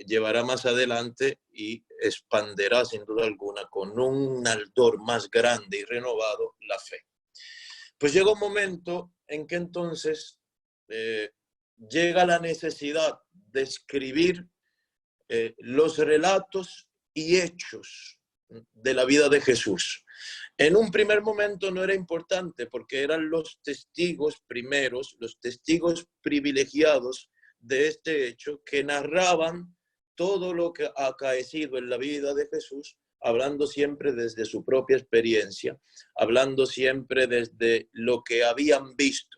llevará más adelante y expanderá sin duda alguna con un ardor más grande y renovado la fe. Pues llega un momento en que entonces llega la necesidad de escribir los relatos y hechos de la vida de Jesús. En un primer momento no era importante porque eran los testigos primeros, los testigos privilegiados de este hecho que narraban todo lo que ha acaecido en la vida de Jesús, hablando siempre desde su propia experiencia, hablando siempre desde lo que habían visto.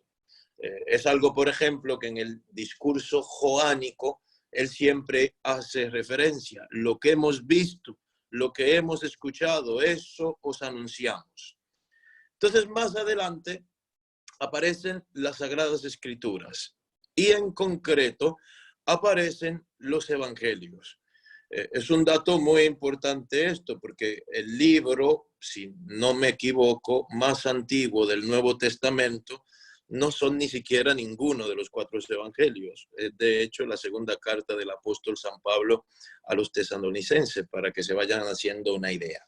Es algo, por ejemplo, que en el discurso joánico él siempre hace referencia. Lo que hemos visto, lo que hemos escuchado, eso os anunciamos. Entonces, más adelante aparecen las Sagradas Escrituras y en concreto aparecen los Evangelios. Es un dato muy importante esto, porque el libro, si no me equivoco, más antiguo del Nuevo Testamento no son ni siquiera ninguno de los 4 evangelios. Es de hecho la segunda carta del apóstol San Pablo a los tesalonicenses, para que se vayan haciendo una idea.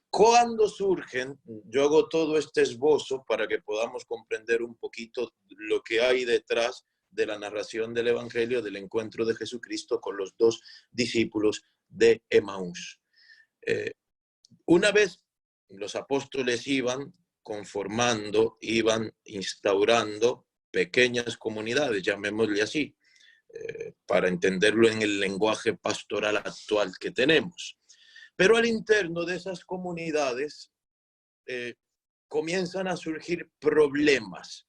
Cuando surgen, yo hago todo este esbozo para que podamos comprender un poquito lo que hay detrás de la narración del Evangelio, del encuentro de Jesucristo con los 2 discípulos de Emaús. Una vez los apóstoles iban conformando, iban instaurando pequeñas comunidades, llamémosle así, para entenderlo en el lenguaje pastoral actual que tenemos. Pero al interno de esas comunidades comienzan a surgir problemas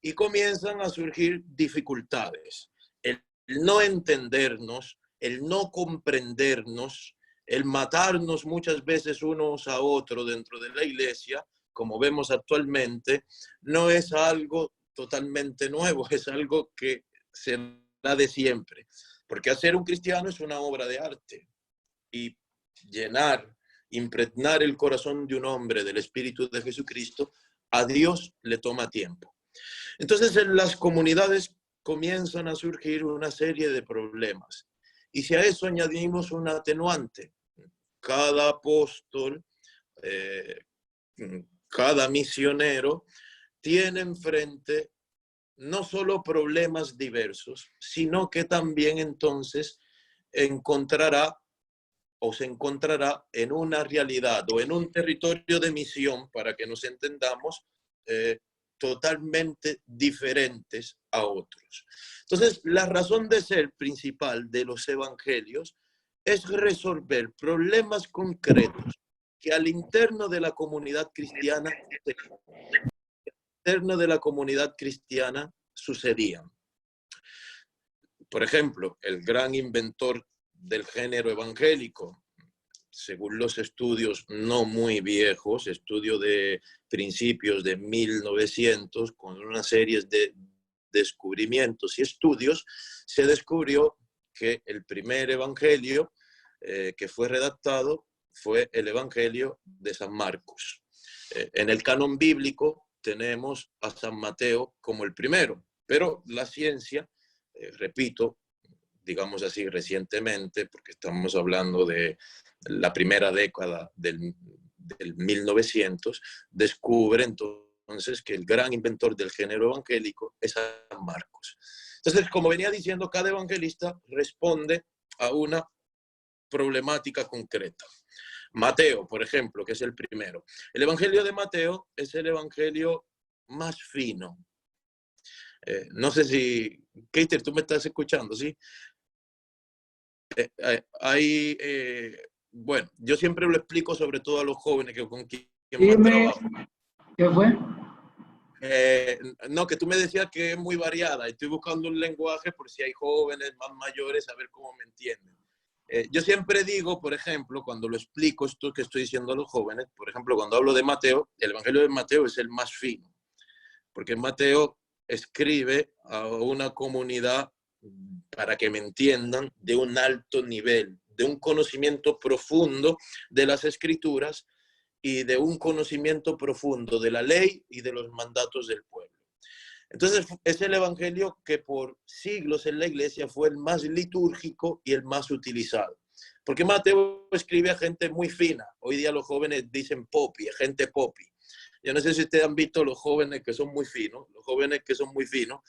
y comienzan a surgir dificultades. El no entendernos, el no comprendernos, el matarnos muchas veces unos a otros dentro de la iglesia, como vemos actualmente, no es algo totalmente nuevo, es algo que se da de siempre. Porque hacer un cristiano es una obra de arte y llenar, impregnar el corazón de un hombre del Espíritu de Jesucristo, a Dios le toma tiempo. Entonces en las comunidades comienzan a surgir una serie de problemas. Y si a eso añadimos un atenuante, cada apóstol, cada misionero tiene enfrente no solo problemas diversos, sino que también entonces encontrará o se encontrará en una realidad o en un territorio de misión, para que nos entendamos, totalmente diferentes a otros. Entonces, la razón de ser principal de los evangelios es resolver problemas concretos que al interno de la comunidad cristiana sucedían. Por ejemplo, el gran inventor del género evangélico, según los estudios no muy viejos, estudio de principios de 1900, con una serie de descubrimientos y estudios, se descubrió que el primer evangelio que fue redactado fue el Evangelio de San Marcos. En el canon bíblico tenemos a San Mateo como el primero, pero la ciencia, repito, digamos así recientemente, porque estamos hablando de la primera década del 1900, descubre entonces que el gran inventor del género evangélico es San Marcos. Entonces, como venía diciendo, cada evangelista responde a una problemática concreta. Mateo, por ejemplo, que es el primero. El Evangelio de Mateo es el evangelio más fino. No sé si, Keiter, tú me estás escuchando, ¿sí? Bueno, yo siempre lo explico sobre todo a los jóvenes que con quien más trabajo. ¿Qué fue? No, que tú me decías que es muy variada y estoy buscando un lenguaje por si hay jóvenes más mayores, a ver cómo me entienden. Yo siempre digo, por ejemplo, cuando lo explico esto que estoy diciendo a los jóvenes, por ejemplo, cuando hablo de Mateo, el Evangelio de Mateo es el más fino, porque Mateo escribe a una comunidad, para que me entiendan, de un alto nivel, de un conocimiento profundo de las Escrituras y de un conocimiento profundo de la ley y de los mandatos del pueblo. Entonces es el evangelio que por siglos en la iglesia fue el más litúrgico y el más utilizado. Porque Mateo escribe a gente muy fina. Hoy día los jóvenes dicen popi, gente popi. Yo no sé si ustedes han visto los jóvenes que son muy finos. Los jóvenes que son muy finos,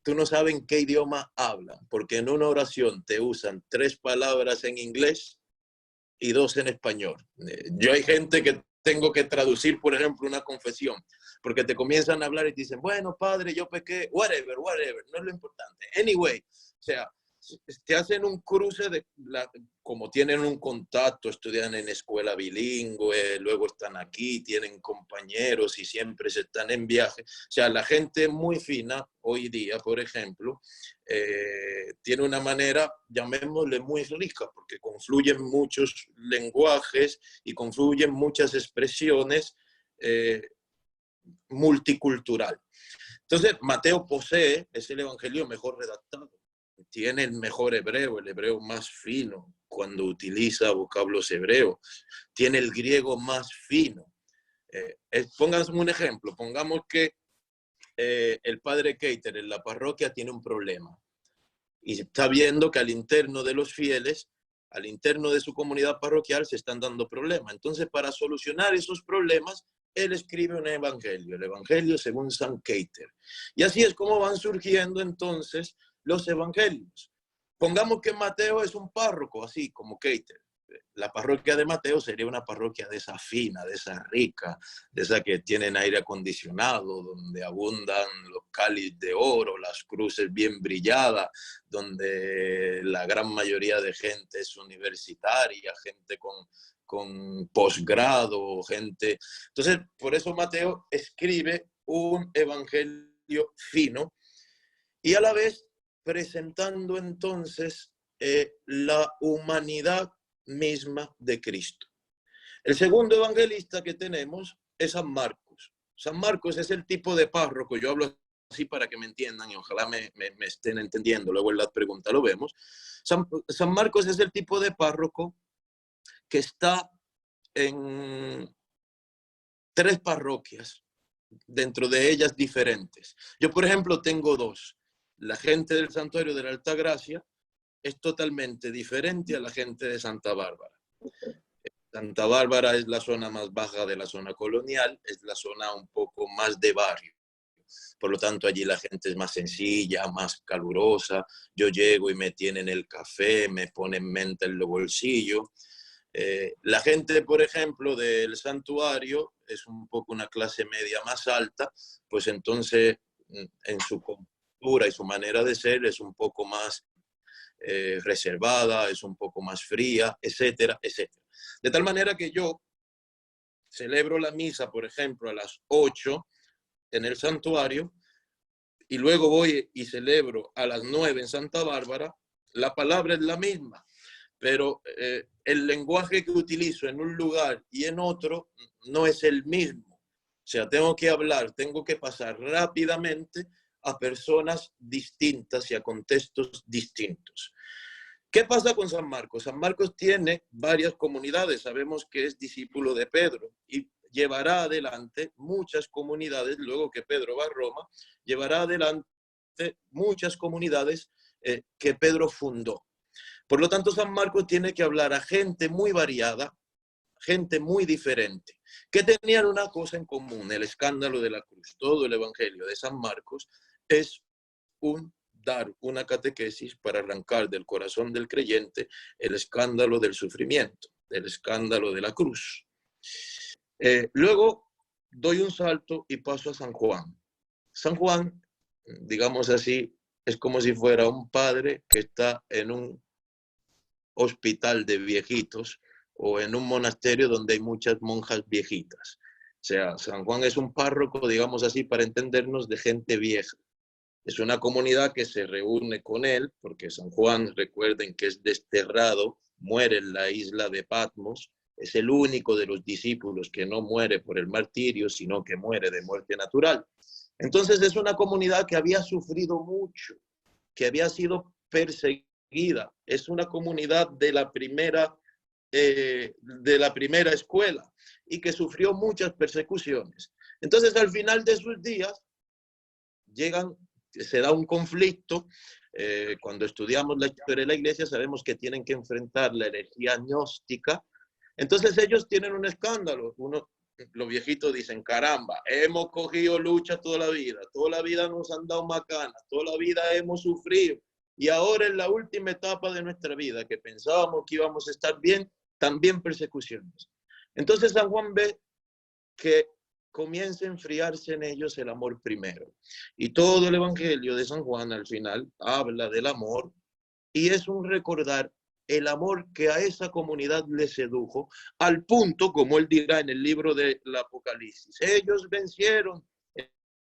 tú no sabes en qué idioma hablan, porque en una oración te usan 3 palabras en inglés y 2 en español. Yo hay gente que tengo que traducir, por ejemplo, una confesión, porque te comienzan a hablar y te dicen, bueno, padre, yo pequé, whatever, no es lo importante. Anyway, o sea, te hacen un cruce como tienen un contacto, estudian en escuela bilingüe, luego están aquí, tienen compañeros y siempre se están en viaje. O sea, la gente muy fina hoy día, por ejemplo, tiene una manera, llamémosle muy rica, porque confluyen muchos lenguajes y confluyen muchas expresiones multicultural. Entonces, Mateo posee, es el evangelio mejor redactado. Tiene el mejor hebreo, el hebreo más fino cuando utiliza vocablos hebreos. Tiene el griego más fino. Pónganse un ejemplo. Pongamos que el padre Keiter en la parroquia tiene un problema y está viendo que al interno de los fieles, al interno de su comunidad parroquial, se están dando problemas. Entonces, para solucionar esos problemas, él escribe un evangelio, el evangelio según San Keiter. Y así es como van surgiendo entonces los evangelios. Pongamos que Mateo es un párroco, así como Keiter. La parroquia de Mateo sería una parroquia de esa fina, de esa rica, de esa que tienen aire acondicionado, donde abundan los cáliz de oro, las cruces bien brilladas, donde la gran mayoría de gente es universitaria, gente con posgrado, gente. Entonces, por eso Mateo escribe un evangelio fino y a la vez presentando entonces la humanidad misma de Cristo. El segundo evangelista que tenemos es San Marcos. San Marcos es el tipo de párroco, yo hablo así para que me entiendan y ojalá me estén entendiendo, luego en las preguntas lo vemos. San Marcos es el tipo de párroco que está en 3 parroquias, dentro de ellas diferentes. Yo, por ejemplo, tengo 2. La gente del Santuario de la Altagracia es totalmente diferente a la gente de Santa Bárbara. Santa Bárbara es la zona más baja de la zona colonial, es la zona un poco más de barrio. Por lo tanto, allí la gente es más sencilla, más calurosa. Yo llego y me tienen el café, me ponen menta en los bolsillos. La gente, por ejemplo, del santuario es un poco una clase media más alta, pues entonces en su cultura y su manera de ser es un poco más reservada, es un poco más fría, etcétera, etcétera. De tal manera que yo celebro la misa, por ejemplo, a las 8 en el santuario y luego voy y celebro a las 9 en Santa Bárbara, la palabra es la misma, pero el lenguaje que utilizo en un lugar y en otro no es el mismo. O sea, tengo que hablar, tengo que pasar rápidamente a personas distintas y a contextos distintos. ¿Qué pasa con San Marcos? San Marcos tiene varias comunidades, sabemos que es discípulo de Pedro y llevará adelante muchas comunidades, luego que Pedro va a Roma, llevará adelante muchas comunidades que Pedro fundó. Por lo tanto, San Marcos tiene que hablar a gente muy variada, gente muy diferente, que tenían una cosa en común, el escándalo de la cruz. Todo el evangelio de San Marcos es dar una catequesis para arrancar del corazón del creyente el escándalo del sufrimiento, el escándalo de la cruz. Luego doy un salto y paso a San Juan. San Juan, digamos así, es como si fuera un padre que está en un hospital de viejitos o en un monasterio donde hay muchas monjas viejitas. O sea, San Juan es un párroco, digamos así, para entendernos, de gente vieja. Es una comunidad que se reúne con él, porque San Juan, recuerden que es desterrado, muere en la isla de Patmos, es el único de los discípulos que no muere por el martirio, sino que muere de muerte natural. Entonces es una comunidad que había sufrido mucho, que había sido perseguida, es una comunidad de la primera escuela y que sufrió muchas persecuciones. Entonces al final de sus días se da un conflicto. Cuando estudiamos la historia de la iglesia sabemos que tienen que enfrentar la herejía gnóstica. Entonces ellos tienen un escándalo. Los viejitos dicen, caramba, hemos cogido lucha toda la vida nos han dado macanas, toda la vida hemos sufrido, y ahora en la última etapa de nuestra vida, que pensábamos que íbamos a estar bien, también persecuciones. Entonces San Juan ve que comienza a enfriarse en ellos el amor primero. Y todo el Evangelio de San Juan al final habla del amor, y es un recordar el amor que a esa comunidad le sedujo, al punto, como él dirá en el libro del Apocalipsis, ellos vencieron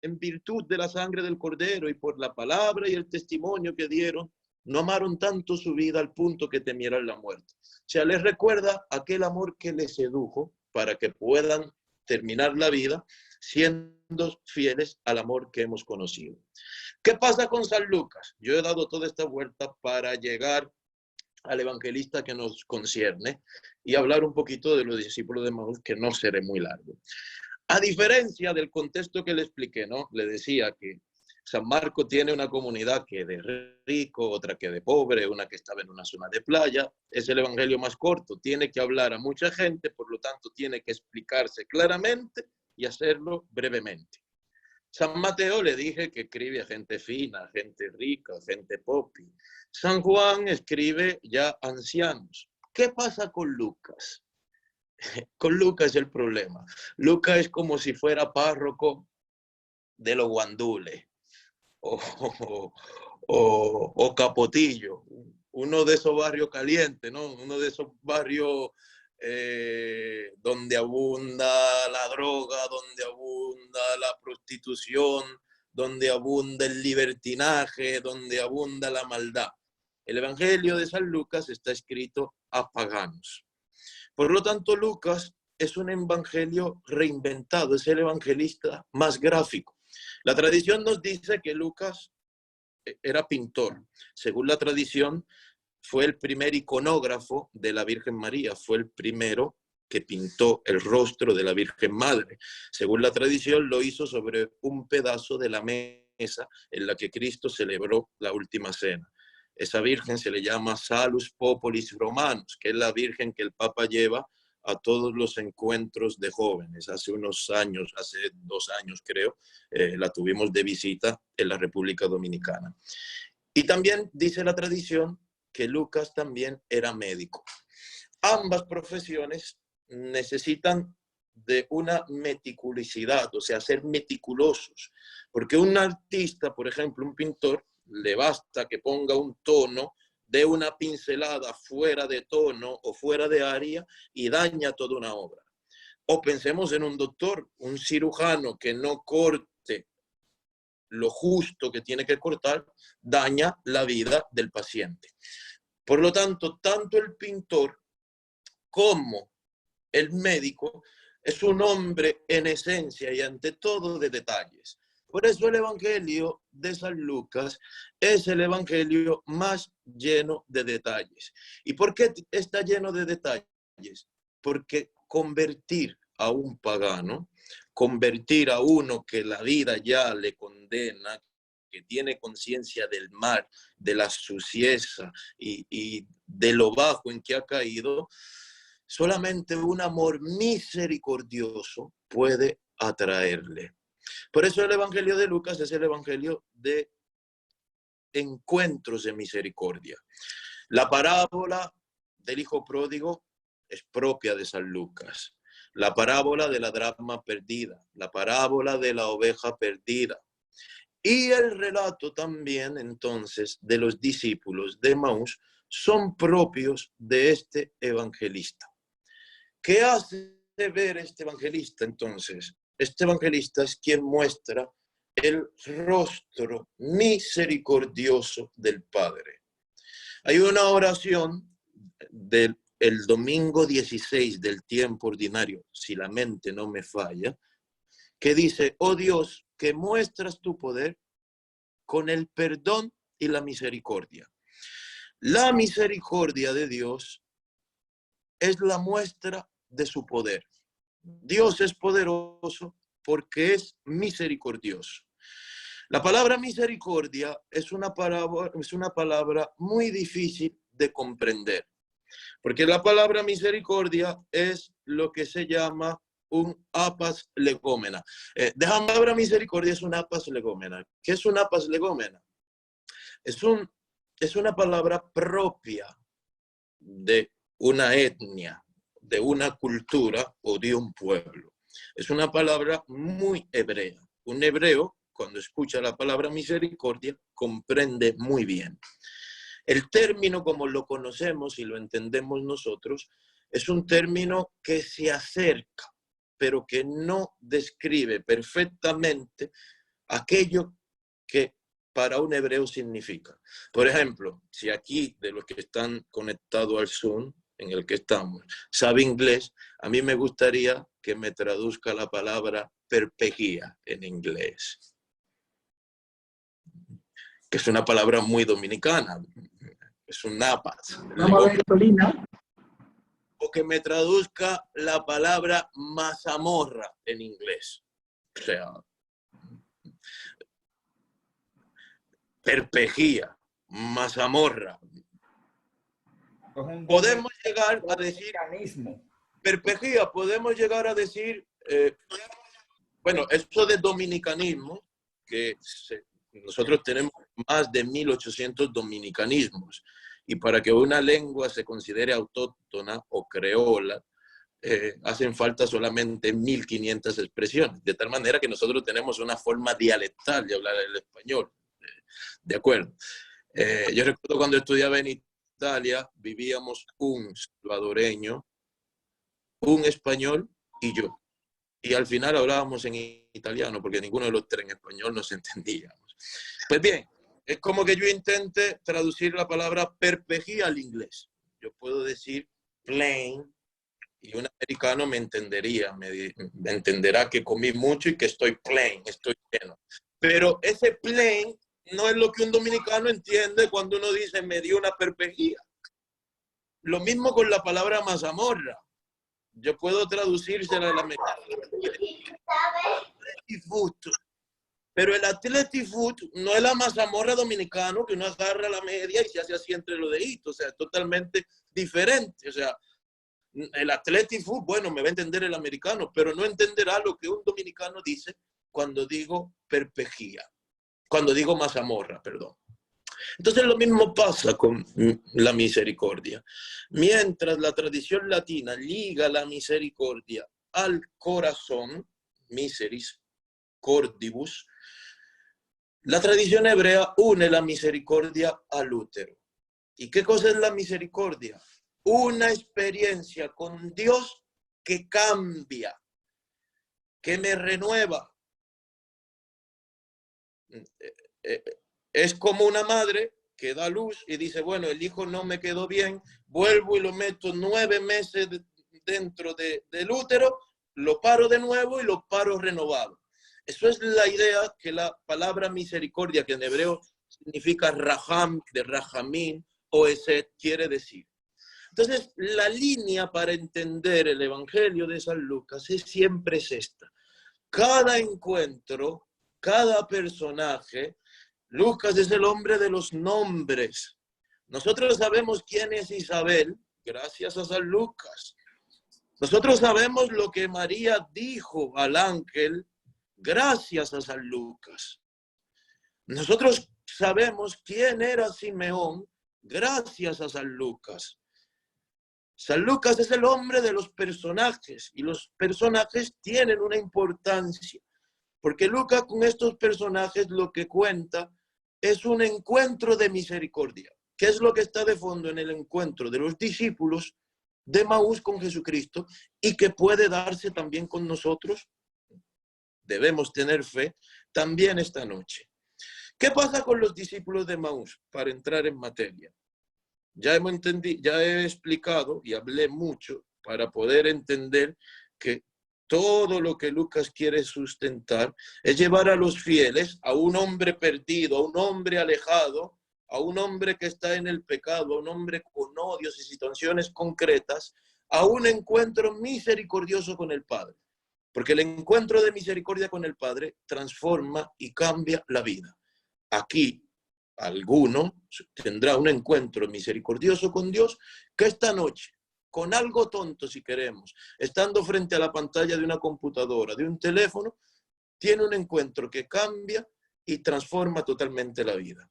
en virtud de la sangre del Cordero y por la palabra y el testimonio que dieron, no amaron tanto su vida al punto que temieran la muerte. O sea, les recuerda aquel amor que les sedujo para que puedan terminar la vida siendo fieles al amor que hemos conocido. ¿Qué pasa con San Lucas? Yo he dado toda esta vuelta para llegar al evangelista que nos concierne y hablar un poquito de los discípulos de Emaús, que no seré muy largo. A diferencia del contexto que le expliqué, ¿no? Le decía que San Marcos tiene una comunidad que de rico, otra que de pobre, una que estaba en una zona de playa. Es el evangelio más corto, tiene que hablar a mucha gente, por lo tanto tiene que explicarse claramente y hacerlo brevemente. San Mateo le dije que escribe a gente fina, gente rica, gente popi. San Juan escribe ya ancianos. ¿Qué pasa con Lucas? Con Lucas es el problema. Lucas es como si fuera párroco de los guandules o Capotillo, uno de esos barrios calientes, ¿no? Uno de esos barrios donde abunda la droga, donde abunda la prostitución, donde abunda el libertinaje, donde abunda la maldad. El Evangelio de San Lucas está escrito a paganos. Por lo tanto, Lucas es un evangelio reinventado, es el evangelista más gráfico. La tradición nos dice que Lucas era pintor. Según la tradición, fue el primer iconógrafo de la Virgen María, fue el primero que pintó el rostro de la Virgen Madre. Según la tradición, lo hizo sobre un pedazo de la mesa en la que Cristo celebró la última cena. Esa Virgen se le llama Salus Populis Romanus, que es la Virgen que el Papa lleva a todos los encuentros de jóvenes. Hace unos años, hace 2 años creo, la tuvimos de visita en la República Dominicana. Y también dice la tradición que Lucas también era médico. Ambas profesiones necesitan de una meticulosidad, o sea, ser meticulosos. Porque un artista, por ejemplo, un pintor, le basta que ponga un tono, dé una pincelada fuera de tono o fuera de área y daña toda una obra. O pensemos en un doctor, un cirujano que no corte lo justo que tiene que cortar, daña la vida del paciente. Por lo tanto, tanto el pintor como el médico es un hombre en esencia y ante todo de detalles. Por eso el Evangelio de San Lucas es el Evangelio más lleno de detalles. ¿Y por qué está lleno de detalles? Porque convertir a un pagano, convertir a uno que la vida ya le condena, que tiene conciencia del mal, de la suciedad y de lo bajo en que ha caído, solamente un amor misericordioso puede atraerle. Por eso el Evangelio de Lucas es el Evangelio de encuentros de misericordia. La parábola del hijo pródigo es propia de San Lucas. La parábola de la dracma perdida, la parábola de la oveja perdida. Y el relato también, entonces, de los discípulos de Emaús son propios de este evangelista. ¿Qué hace ver este evangelista entonces? Este evangelista es quien muestra el rostro misericordioso del Padre. Hay una oración del domingo 16 del tiempo ordinario, si la mente no me falla, que dice: oh Dios, que muestras tu poder con el perdón y la misericordia. La misericordia de Dios es la muestra de su poder. Dios es poderoso porque es misericordioso. La palabra misericordia es una palabra muy difícil de comprender, porque la palabra misericordia es lo que se llama un apas legómena. La palabra misericordia es un apas legómena. ¿Qué es un apas legómena? Es una palabra propia de una etnia, de una cultura o de un pueblo. Es una palabra muy hebrea. Un hebreo, cuando escucha la palabra misericordia, comprende muy bien. El término, como lo conocemos y lo entendemos nosotros, es un término que se acerca, pero que no describe perfectamente aquello que para un hebreo significa. Por ejemplo, si aquí de los que están conectados al Zoom, en el que estamos, sabe inglés, a mí me gustaría que me traduzca la palabra perpejía en inglés, que es una palabra muy dominicana, es un napas. O que me traduzca la palabra mazamorra en inglés. O sea, perpejía, mazamorra. Podemos llegar a decir perpejía, podemos llegar a decir, bueno, esto de dominicanismo, que nosotros tenemos más de 1800 dominicanismos, y para que una lengua se considere autóctona o creola, hacen falta solamente 1500 expresiones, de tal manera que nosotros tenemos una forma dialectal de hablar el español. De acuerdo. Yo recuerdo cuando estudiaba en Italia, vivíamos un salvadoreño, un español y yo. Y al final hablábamos en italiano, porque ninguno de los tres en español nos entendíamos. Pues bien, es como que yo intente traducir la palabra perpejía al inglés. Yo puedo decir plain, y un americano me entendería, me entenderá que comí mucho y que estoy plain, estoy lleno. Pero ese plain no es lo que un dominicano entiende cuando uno dice me dio una perpejía. Lo mismo con la palabra mazamorra. Yo puedo traducírsela a la pero el athletic foot no es la mazamorra dominicano que uno agarra la media y se hace así entre los deditos. O sea, es totalmente diferente. O sea, el athletic foot, bueno, me va a entender el americano, pero no entenderá lo que un dominicano dice cuando digo perpejía, cuando digo mazamorra, perdón. Entonces lo mismo pasa con la misericordia. Mientras la tradición latina liga la misericordia al corazón, miseris cordibus, la tradición hebrea une la misericordia al útero. ¿Y qué cosa es la misericordia? Una experiencia con Dios que cambia, que me renueva. Es como una madre que da luz y dice, bueno, el hijo no me quedó bien, vuelvo y lo meto 9 meses dentro del útero, lo paro de nuevo y lo paro renovado. Eso es la idea que la palabra misericordia, que en hebreo significa raham, de rahamín, o eset, quiere decir. Entonces, la línea para entender el Evangelio de San Lucas siempre es esta. Cada encuentro, cada personaje, Lucas es el hombre de los nombres. Nosotros sabemos quién es Isabel gracias a San Lucas. Nosotros sabemos lo que María dijo al ángel gracias a San Lucas. Nosotros sabemos quién era Simeón gracias a San Lucas. San Lucas es el hombre de los personajes y los personajes tienen una importancia. Porque Lucas con estos personajes lo que cuenta es un encuentro de misericordia. ¿Qué es lo que está de fondo en el encuentro de los discípulos de Emaús con Jesucristo y que puede darse también con nosotros? Debemos tener fe también esta noche. ¿Qué pasa con los discípulos de Emaús? Para entrar en materia. Ya he explicado y hablé mucho para poder entender que todo lo que Lucas quiere sustentar es llevar a los fieles, a un hombre perdido, a un hombre alejado, a un hombre que está en el pecado, a un hombre con odios y situaciones concretas, a un encuentro misericordioso con el Padre. Porque el encuentro de misericordia con el Padre transforma y cambia la vida. Aquí, alguno tendrá un encuentro misericordioso con Dios que esta noche, con algo tonto si queremos, estando frente a la pantalla de una computadora, de un teléfono, tiene un encuentro que cambia y transforma totalmente la vida.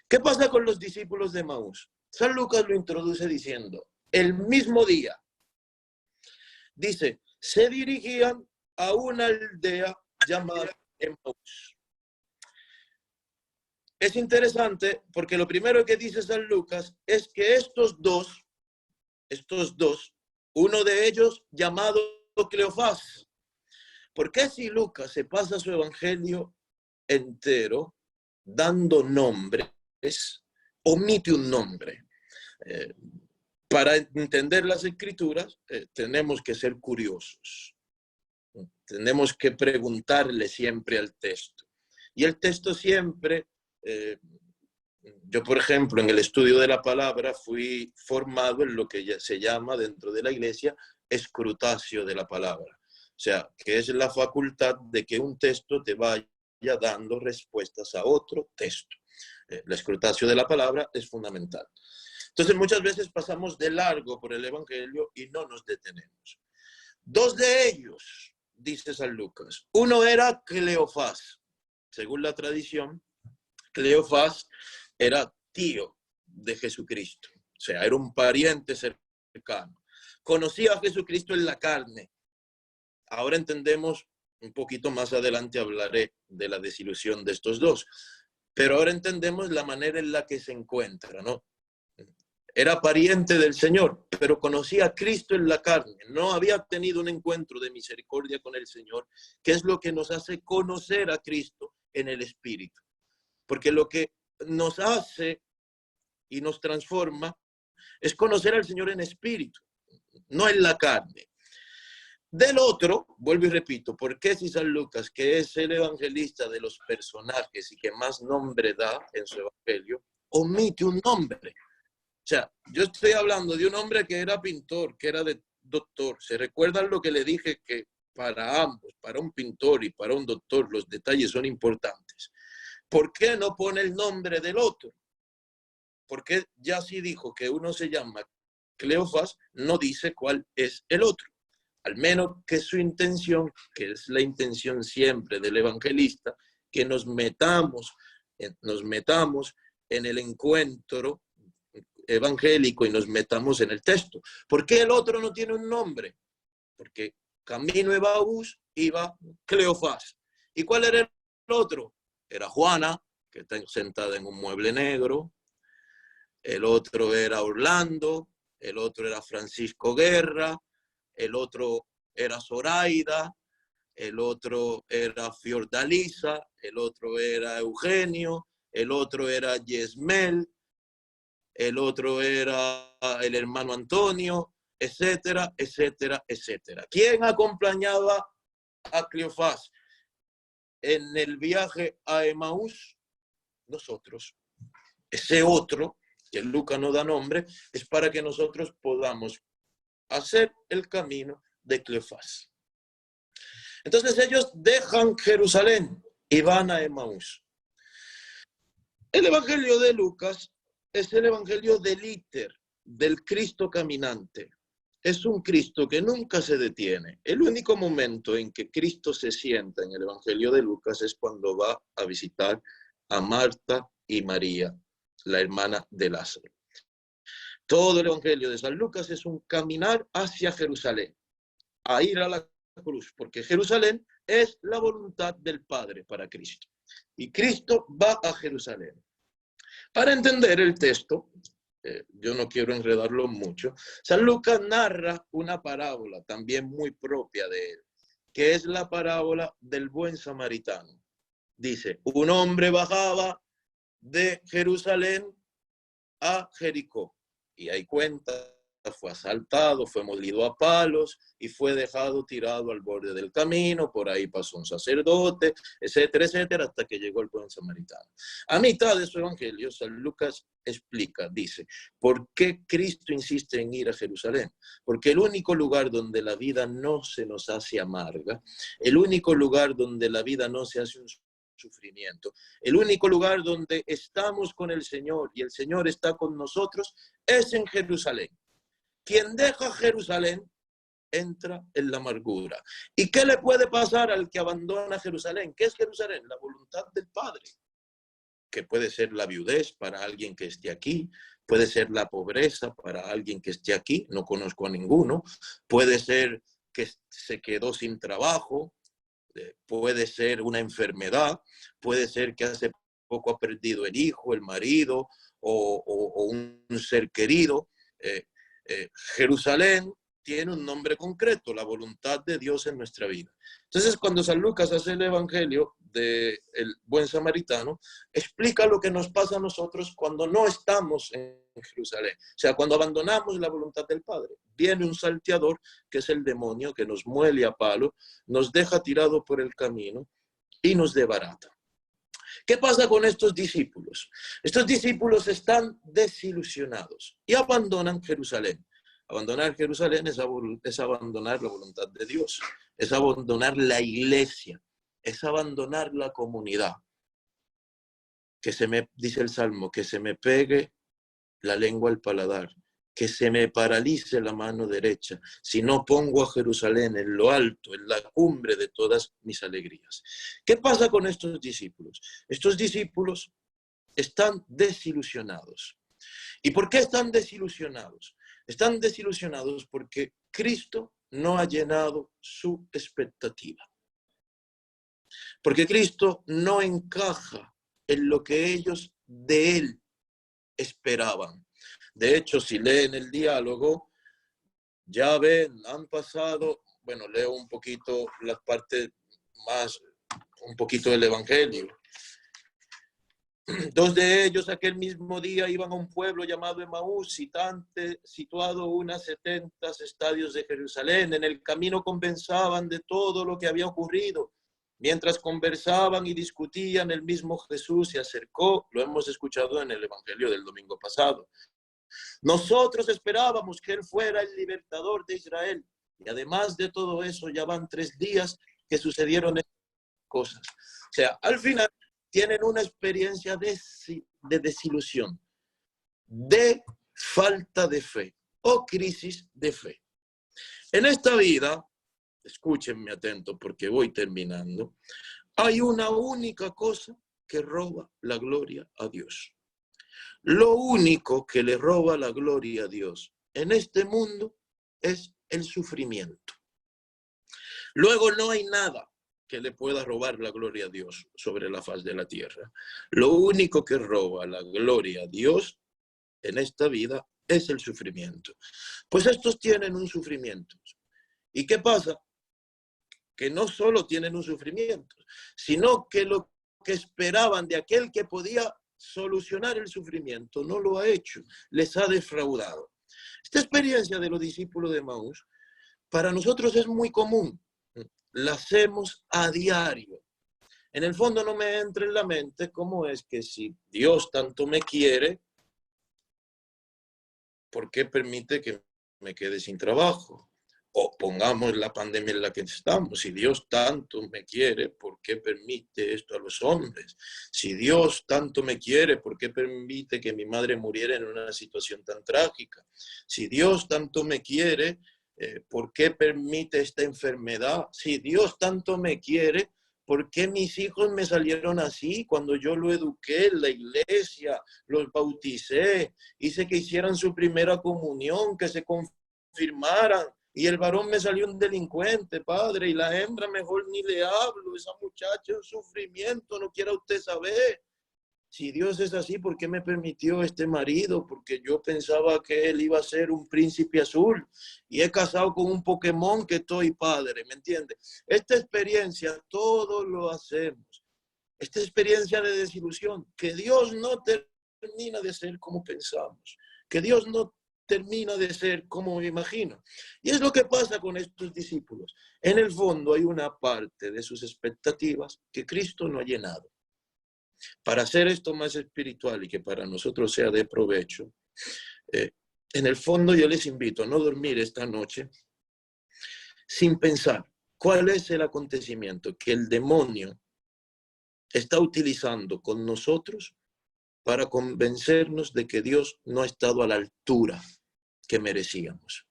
¿Qué pasa con los discípulos de Emaús? San Lucas lo introduce diciendo, el mismo día, dice, se dirigían a una aldea llamada Emaús. Es interesante porque lo primero que dice San Lucas es que estos dos, uno de ellos llamado Cleofás. ¿Por qué si Lucas se pasa su evangelio entero dando nombres, omite un nombre? Para entender las escrituras tenemos que ser curiosos. Tenemos que preguntarle siempre al texto. Y el texto siempre, yo por ejemplo en el estudio de la palabra fui formado en lo que se llama dentro de la iglesia escrutatio de la palabra. O sea, que es la facultad de que un texto te vaya dando respuestas a otro texto. El escrutatio de la palabra es fundamental. Entonces muchas veces pasamos de largo por el evangelio y no nos detenemos. Dos de ellos, dice San Lucas. Uno era Cleofás. Según la tradición, Cleofás era tío de Jesucristo. O sea, era un pariente cercano. Conocía a Jesucristo en la carne. Ahora entendemos, un poquito más adelante hablaré de la desilusión de estos dos. Pero ahora entendemos la manera en la que se encuentra, ¿no? Era pariente del Señor, pero conocía a Cristo en la carne. No había tenido un encuentro de misericordia con el Señor, que es lo que nos hace conocer a Cristo en el Espíritu. Porque lo que nos hace y nos transforma es conocer al Señor en espíritu, no en la carne. Del otro, vuelvo y repito, ¿por qué si San Lucas, que es el evangelista de los personajes y que más nombre da en su evangelio, omite un nombre? O sea, yo estoy hablando de un hombre que era pintor, que era de doctor. ¿Se recuerdan lo que le dije? Que para ambos, para un pintor y para un doctor, los detalles son importantes. ¿Por qué no pone el nombre del otro? Porque ya sí dijo que uno se llama Cleofás, no dice cuál es el otro. Al menos que su intención, que es la intención siempre del evangelista, que nos metamos en el encuentro evangélico y nos metamos en el texto. ¿Por qué el otro no tiene un nombre? Porque camino de Emaús iba Cleofás. ¿Y cuál era el otro? Era Juana, que está sentada en un mueble negro. El otro era Orlando. El otro era Francisco Guerra. El otro era Zoraida. El otro era Fiordalisa. El otro era Eugenio. El otro era Yesmel. El otro era el hermano Antonio, etcétera, etcétera, etcétera. ¿Quién acompañaba a Cleofás en el viaje a Emaús? Nosotros. Ese otro, que Lucas no da nombre, es para que nosotros podamos hacer el camino de Cleofás. Entonces ellos dejan Jerusalén y van a Emaús. El evangelio de Lucas es el evangelio del íter, del Cristo caminante. Es un Cristo que nunca se detiene. El único momento en que Cristo se sienta en el evangelio de Lucas es cuando va a visitar a Marta y María, la hermana de Lázaro. Todo el evangelio de San Lucas es un caminar hacia Jerusalén, a ir a la cruz, porque Jerusalén es la voluntad del Padre para Cristo. Y Cristo va a Jerusalén. Para entender el texto, yo no quiero enredarlo mucho, San Lucas narra una parábola también muy propia de él, que es la parábola del buen samaritano. Dice, un hombre bajaba de Jerusalén a Jericó. Y ahí cuenta fue asaltado, fue molido a palos y fue dejado tirado al borde del camino. Por ahí pasó un sacerdote, etcétera, etcétera, hasta que llegó el buen samaritano. A mitad de su evangelio, San Lucas explica, dice, ¿por qué Cristo insiste en ir a Jerusalén? Porque el único lugar donde la vida no se nos hace amarga, el único lugar donde la vida no se hace un sufrimiento, el único lugar donde estamos con el Señor y el Señor está con nosotros es en Jerusalén. Quien deja Jerusalén entra en la amargura. ¿Y qué le puede pasar al que abandona Jerusalén? ¿Qué es Jerusalén? La voluntad del Padre, que puede ser la viudez para alguien que esté aquí, puede ser la pobreza para alguien que esté aquí, no conozco a ninguno, puede ser que se quedó sin trabajo, puede ser una enfermedad, puede ser que hace poco ha perdido el hijo, el marido o un ser querido. Jerusalén tiene un nombre concreto, la voluntad de Dios en nuestra vida. Entonces, cuando San Lucas hace el evangelio del buen samaritano, explica lo que nos pasa a nosotros cuando no estamos en Jerusalén. O sea, cuando abandonamos la voluntad del Padre. Viene un salteador, que es el demonio, que nos muele a palo, nos deja tirado por el camino y nos desbarata. ¿Qué pasa con estos discípulos? Estos discípulos están desilusionados y abandonan Jerusalén. Abandonar Jerusalén es abandonar la voluntad de Dios, es abandonar la iglesia, es abandonar la comunidad. Que se me, dice el Salmo, que se me pegue la lengua al paladar, que se me paralice la mano derecha, si no pongo a Jerusalén en lo alto, en la cumbre de todas mis alegrías. ¿Qué pasa con estos discípulos? Estos discípulos están desilusionados. ¿Y por qué están desilusionados? Están desilusionados porque Cristo no ha llenado su expectativa. Porque Cristo no encaja en lo que ellos de Él esperaban. De hecho, si leen el diálogo, ya ven, han pasado, bueno, leo un poquito las partes más, un poquito del Evangelio. Dos de ellos aquel mismo día iban a un pueblo llamado Emaús, situado unas 70 estadios de Jerusalén. En el camino conversaban de todo lo que había ocurrido. Mientras conversaban y discutían, el mismo Jesús se acercó. Lo hemos escuchado en el Evangelio del domingo pasado. Nosotros esperábamos que Él fuera el libertador de Israel. Y además de todo eso, ya van 3 días que sucedieron estas cosas. O sea, al final tienen una experiencia de desilusión, de falta de fe o crisis de fe. En esta vida, escúchenme atento porque voy terminando, hay una única cosa que roba la gloria a Dios. Lo único que le roba la gloria a Dios en este mundo es el sufrimiento. Luego no hay nada que le pueda robar la gloria a Dios sobre la faz de la tierra. Lo único que roba la gloria a Dios en esta vida es el sufrimiento. Pues estos tienen un sufrimiento. ¿Y qué pasa? Que no solo tienen un sufrimiento, sino que lo que esperaban de aquel que podía solucionar el sufrimiento no lo ha hecho, les ha defraudado. Esta experiencia de los discípulos de Emaús para nosotros es muy común. La hacemos a diario. En el fondo no me entra en la mente cómo es que si Dios tanto me quiere, ¿por qué permite que me quede sin trabajo? O pongamos la pandemia en la que estamos. Si Dios tanto me quiere, ¿por qué permite esto a los hombres? Si Dios tanto me quiere, ¿por qué permite que mi madre muriera en una situación tan trágica? Si Dios tanto me quiere, ¿por qué permite esta enfermedad? Si Dios tanto me quiere, ¿por qué mis hijos me salieron así cuando yo lo eduqué en la iglesia, los bauticé, hice que hicieran su primera comunión, que se confirmaran? Y el varón me salió un delincuente, padre, y la hembra mejor ni le hablo. Esa muchacha es un sufrimiento, no quiera usted saber. Si Dios es así, ¿por qué me permitió este marido? Porque yo pensaba que él iba a ser un príncipe azul y he casado con un Pokémon que estoy padre, ¿me entiende? Esta experiencia, todos lo hacemos. Esta experiencia de desilusión, que Dios no termina de ser como pensamos, que Dios no termina de ser como me imagino. Y es lo que pasa con estos discípulos. En el fondo hay una parte de sus expectativas que Cristo no ha llenado. Para hacer esto más espiritual y que para nosotros sea de provecho, en el fondo yo les invito a no dormir esta noche sin pensar cuál es el acontecimiento que el demonio está utilizando con nosotros para convencernos de que Dios no ha estado a la altura que merecíamos.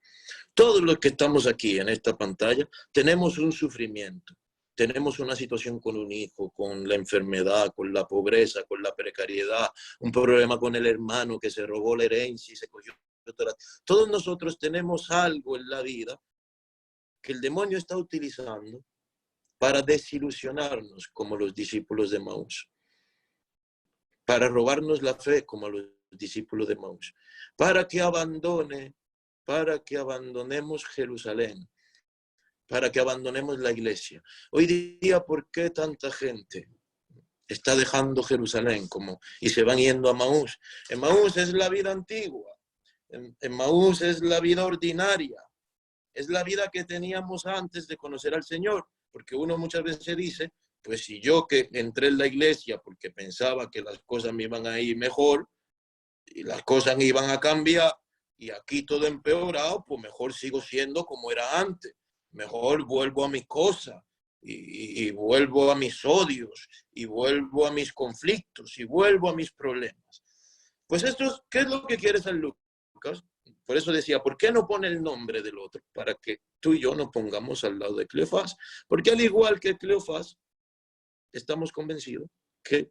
Todos los que estamos aquí en esta pantalla tenemos un sufrimiento, tenemos una situación con un hijo, con la enfermedad, con la pobreza, con la precariedad, un problema con el hermano que se robó la herencia y se cogió. Todos nosotros tenemos algo en la vida que el demonio está utilizando para desilusionarnos como los discípulos de Maús, para robarnos la fe como los discípulos de Maús, para que abandonemos Jerusalén, para que abandonemos la iglesia. Hoy día, ¿por qué tanta gente está dejando Jerusalén y se van yendo a Maús? En Maús es la vida antigua, en Maús es la vida ordinaria, es la vida que teníamos antes de conocer al Señor, porque uno muchas veces dice, pues si yo que entré en la iglesia porque pensaba que las cosas me iban a ir mejor y las cosas me iban a cambiar y aquí todo empeorado, pues mejor sigo siendo como era antes, mejor vuelvo a mis cosas y vuelvo a mis odios y vuelvo a mis conflictos y vuelvo a mis problemas. Pues esto, ¿qué es lo que quiere San Lucas? Por eso decía, ¿por qué no pone el nombre del otro? Para que tú y yo nos pongamos al lado de Cleofás. Porque al igual que Cleofás, estamos convencidos que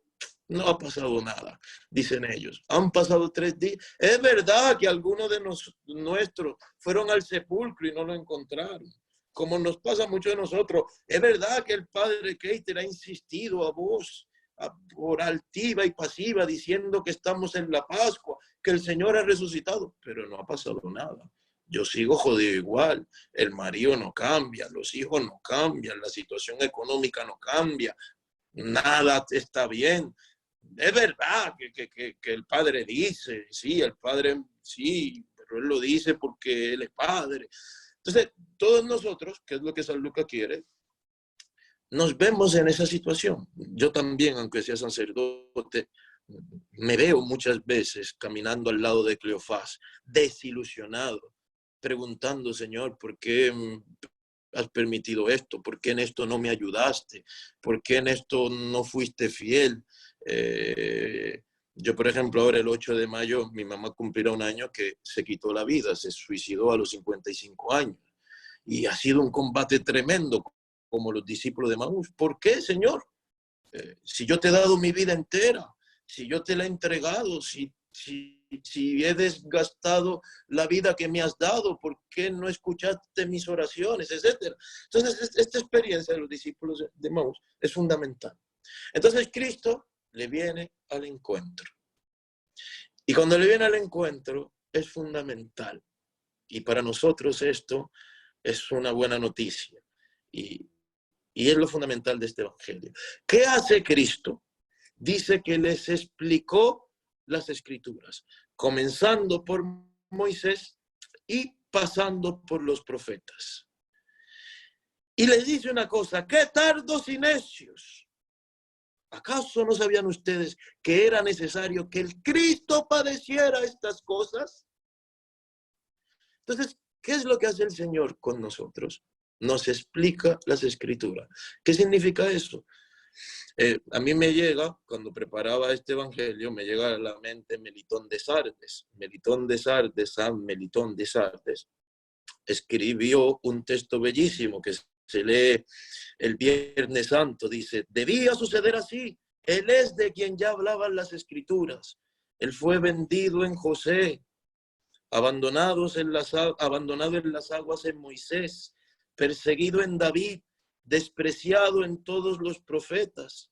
no ha pasado nada, dicen ellos. Han pasado 3 días. Es verdad que algunos de nuestros fueron al sepulcro y no lo encontraron, como nos pasa mucho de nosotros. Es verdad que el padre Keiter ha insistido a voz por altiva y pasiva diciendo que estamos en la Pascua, que el Señor ha resucitado, pero no ha pasado nada. Yo sigo jodido igual, el marido no cambia, los hijos no cambian, la situación económica no cambia, nada está bien. Es verdad que el padre dice, sí, el padre sí, pero él lo dice porque él es padre. Entonces, todos nosotros, que es lo que San Lucas quiere, nos vemos en esa situación. Yo también, aunque sea sacerdote, me veo muchas veces caminando al lado de Cleofás, desilusionado, preguntando, Señor, ¿por qué has permitido esto? ¿Por qué en esto no me ayudaste? ¿Por qué en esto no fuiste fiel? Yo, por ejemplo, ahora el 8 de mayo, mi mamá cumplirá 1 año que se quitó la vida, se suicidó a los 55 años. Y ha sido un combate tremendo, como los discípulos de Maús. ¿Por qué, Señor? Si yo te he dado mi vida entera, si yo te la he entregado, si he desgastado la vida que me has dado, ¿por qué no escuchaste mis oraciones, etcétera? Entonces, esta experiencia de los discípulos de Maús es fundamental. Entonces, Cristo le viene al encuentro. Y cuando le viene al encuentro, es fundamental. Y para nosotros esto es una buena noticia. Y es lo fundamental de este evangelio. ¿Qué hace Cristo? Dice que les explicó las escrituras, comenzando por Moisés y pasando por los profetas. Y les dice una cosa, ¡qué tardos y necios! ¿Acaso no sabían ustedes que era necesario que el Cristo padeciera estas cosas? Entonces, ¿qué es lo que hace el Señor con nosotros? Nos explica las escrituras. ¿Qué significa eso? A mí me llega, cuando preparaba este evangelio, me llega a la mente Melitón de Sardes. Melitón de Sardes, San Melitón de Sardes, escribió un texto bellísimo que se lee el Viernes Santo. Dice, debía suceder así. Él es de quien ya hablaban las escrituras. Él fue vendido en José, abandonado en las aguas en Moisés, perseguido en David, despreciado en todos los profetas,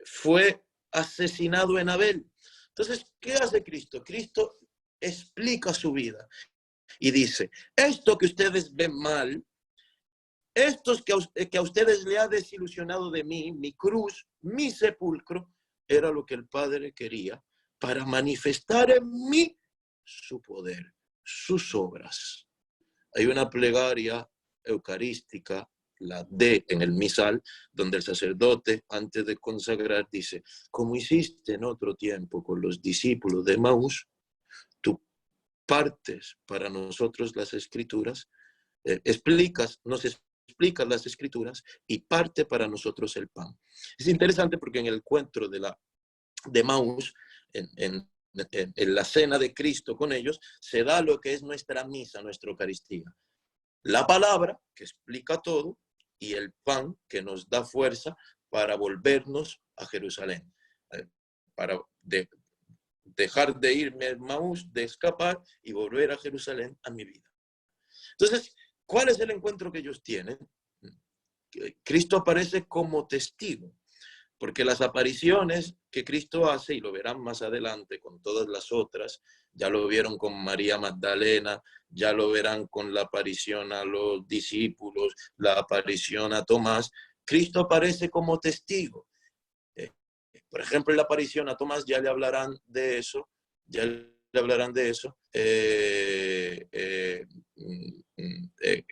fue asesinado en Abel. Entonces, ¿qué hace Cristo? Cristo explica su vida y dice, esto que ustedes ven mal, estos que a ustedes le ha desilusionado de mí, mi cruz, mi sepulcro, era lo que el Padre quería para manifestar en mí su poder, sus obras. Hay una plegaria eucarística, la D en el misal, donde el sacerdote, antes de consagrar, dice: como hiciste en otro tiempo con los discípulos de Emaús, tú partes para nosotros las escrituras, nos explicas las escrituras y parte para nosotros el pan. Es interesante porque en el encuentro de Emaús, en la cena de Cristo con ellos, se da lo que es nuestra misa, nuestra Eucaristía. La palabra, que explica todo, y el pan, que nos da fuerza para volvernos a Jerusalén, para dejar de irme a Emaús, de escapar y volver a Jerusalén, a mi vida. Entonces, ¿cuál es el encuentro que ellos tienen? Cristo aparece como testigo, porque las apariciones que Cristo hace, y lo verán más adelante con todas las otras, ya lo vieron con María Magdalena, ya lo verán con la aparición a los discípulos, la aparición a Tomás. Cristo aparece como testigo. Por ejemplo, en la aparición a Tomás ya le hablarán de eso,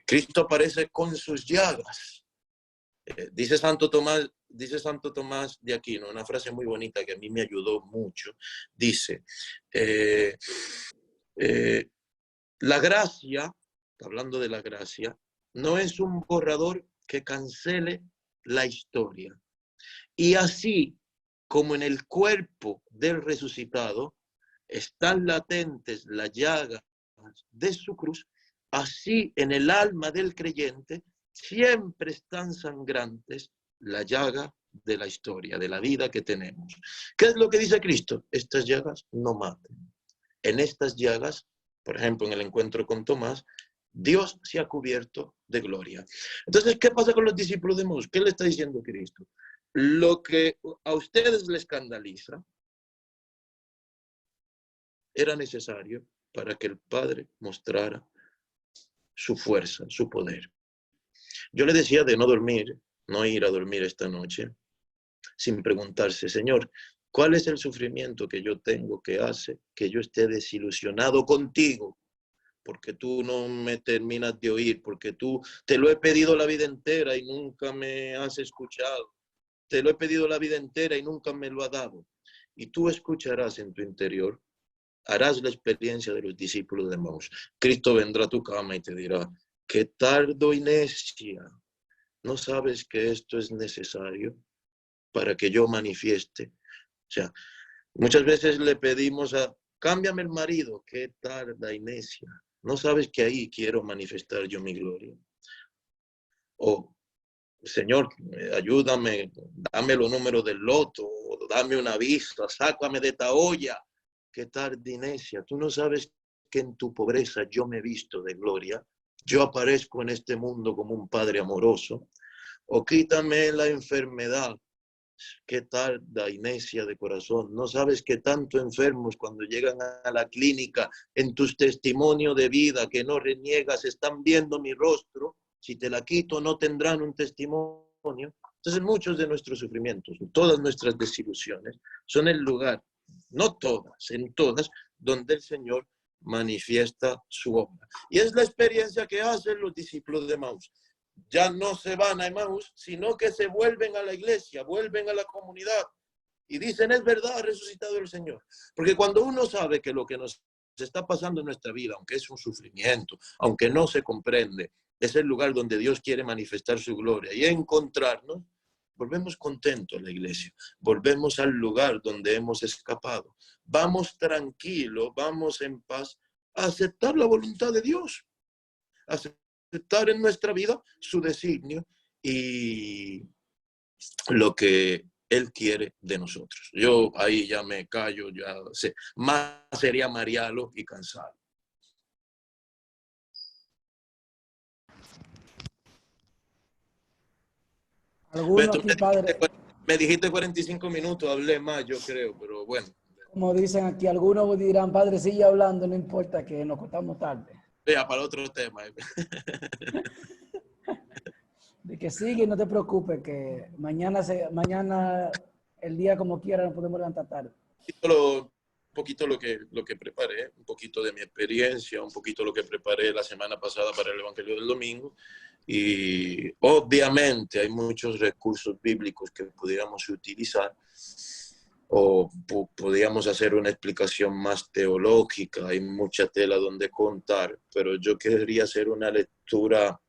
Cristo aparece con sus llagas. Dice Santo Tomás de Aquino, una frase muy bonita que a mí me ayudó mucho. Dice, la gracia, hablando de la gracia, no es un borrador que cancele la historia. Y así como en el cuerpo del resucitado están latentes las llagas de su cruz, así en el alma del creyente siempre están sangrantes la llaga de la historia, de la vida que tenemos. ¿Qué es lo que dice Cristo? Estas llagas no maten. En estas llagas, por ejemplo, en el encuentro con Tomás, Dios se ha cubierto de gloria. Entonces, ¿qué pasa con los discípulos de Emaús? ¿Qué le está diciendo Cristo? Lo que a ustedes les escandaliza era necesario para que el Padre mostrara su fuerza, su poder. Yo le decía de no dormir, no ir a dormir esta noche, sin preguntarse, Señor, ¿cuál es el sufrimiento que yo tengo que hace que yo esté desilusionado contigo? Porque tú no me terminas de oír, porque tú te lo he pedido la vida entera y nunca me has escuchado. Te lo he pedido la vida entera y nunca me lo ha dado. Y tú escucharás en tu interior, harás la experiencia de los discípulos de Emaús. Cristo vendrá a tu cama y te dirá, qué tardo y necia, ¿no sabes que esto es necesario para que yo manifieste? O sea, muchas veces le pedimos cámbiame el marido, qué tarda y necia, ¿no sabes que ahí quiero manifestar yo mi gloria? O, Señor, ayúdame, dame los números del loto, dame una vista, sácame de esta olla. Qué tarde, necia, tú no sabes que en tu pobreza yo me he visto de gloria, yo aparezco en este mundo como un padre amoroso. O quítame la enfermedad, qué tarda y necia de corazón, no sabes que tanto enfermos cuando llegan a la clínica en tus testimonios de vida que no reniegas, están viendo mi rostro, si te la quito no tendrán un testimonio. Entonces muchos de nuestros sufrimientos, todas nuestras desilusiones, son el lugar, no todas, en todas, donde el Señor manifiesta su obra. Y es la experiencia que hacen los discípulos de Emaús. Ya no se van a Emaús, sino que se vuelven a la iglesia, vuelven a la comunidad y dicen, es verdad, ha resucitado el Señor. Porque cuando uno sabe que lo que nos está pasando en nuestra vida, aunque es un sufrimiento, aunque no se comprende, es el lugar donde Dios quiere manifestar su gloria y encontrarnos, volvemos contentos a la iglesia, volvemos al lugar donde hemos escapado. Vamos tranquilos, vamos en paz a aceptar la voluntad de Dios, a aceptar en nuestra vida su designio y lo que Él quiere de nosotros. Yo ahí ya me callo, ya sé. Más sería Marialo y cansado. Algunos aquí, padre, Me dijiste 45 minutos, hablé más, yo creo, pero bueno. como dicen aquí, algunos dirán, padre, sigue hablando, no importa que nos cortamos tarde. Ya, para otro tema. De que sigue, no te preocupes, que mañana el día como quiera nos podemos levantar tarde. Título poquito lo que preparé, un poquito de mi experiencia, un poquito lo que preparé la semana pasada para el Evangelio del Domingo. Y obviamente hay muchos recursos bíblicos que pudiéramos utilizar o podríamos hacer una explicación más teológica, hay mucha tela donde contar, pero yo quería hacer una lectura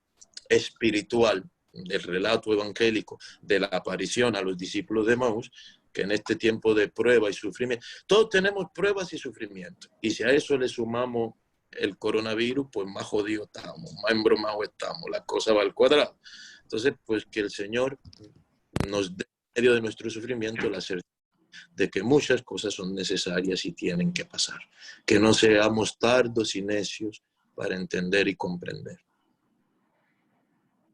espiritual del relato evangélico de la aparición a los discípulos de Emaús, que en este tiempo de prueba y sufrimiento, todos tenemos pruebas y sufrimiento, y si a eso le sumamos el coronavirus, pues más jodidos estamos, más embromados estamos, la cosa va al cuadrado. Entonces, pues que el Señor nos dé en medio de nuestro sufrimiento la certeza de que muchas cosas son necesarias y tienen que pasar, que no seamos tardos y necios para entender y comprender.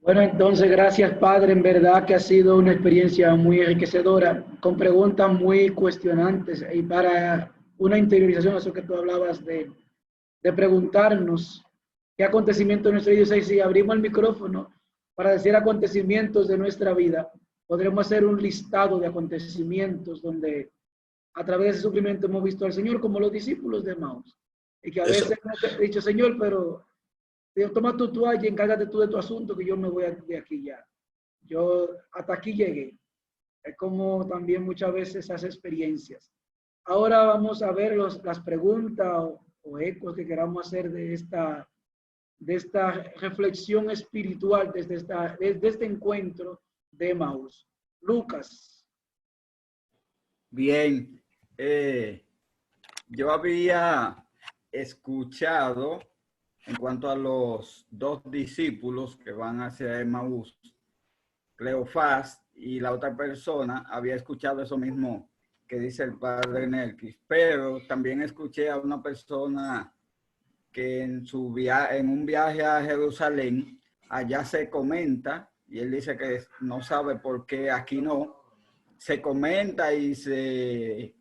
Bueno, entonces, gracias, Padre. En verdad que ha sido una experiencia muy enriquecedora, con preguntas muy cuestionantes y para una interiorización, eso que tú hablabas de preguntarnos qué acontecimientos de nuestra vida. Y si abrimos el micrófono para decir acontecimientos de nuestra vida, podremos hacer un listado de acontecimientos donde a través de ese sufrimiento hemos visto al Señor como los discípulos de Emaús. Y que a veces hemos dicho, Señor, pero toma tu toalla y encárgate tú de tu asunto, que yo me voy de aquí ya. Yo hasta aquí llegué. Es como también muchas veces esas experiencias. Ahora vamos a ver las preguntas o ecos que queramos hacer de esta reflexión espiritual desde este encuentro de Emaús. Lucas. Bien, yo había escuchado en cuanto a los dos discípulos que van hacia Emaús, Cleofás y la otra persona, había escuchado eso mismo que dice el padre Nelkis, pero también escuché a una persona que en un viaje a Jerusalén, allá se comenta, y él dice que no sabe por qué aquí no, se comenta y se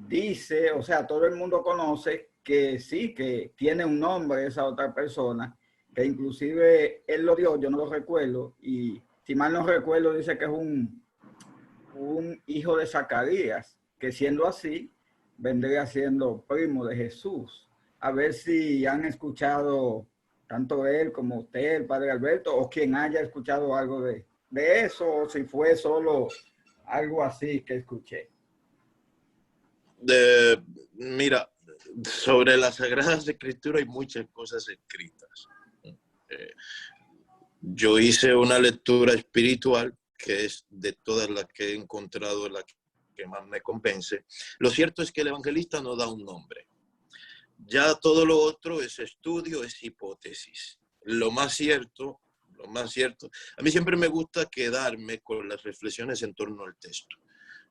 dice, o sea, todo el mundo conoce que sí, que tiene un nombre esa otra persona, que inclusive él lo dio, yo no lo recuerdo, y si mal no recuerdo dice que es un hijo de Zacarías, que siendo así, vendría siendo primo de Jesús. A ver si han escuchado tanto él como usted, el padre Alberto, o quien haya escuchado algo de eso, o si fue solo algo así que escuché. Mira, sobre las Sagradas Escrituras hay muchas cosas escritas. Yo hice una lectura espiritual que es de todas las que he encontrado la que más me convence. Lo cierto es que el evangelista no da un nombre. Ya todo lo otro es estudio, es hipótesis. Lo más cierto, a mí siempre me gusta quedarme con las reflexiones en torno al texto.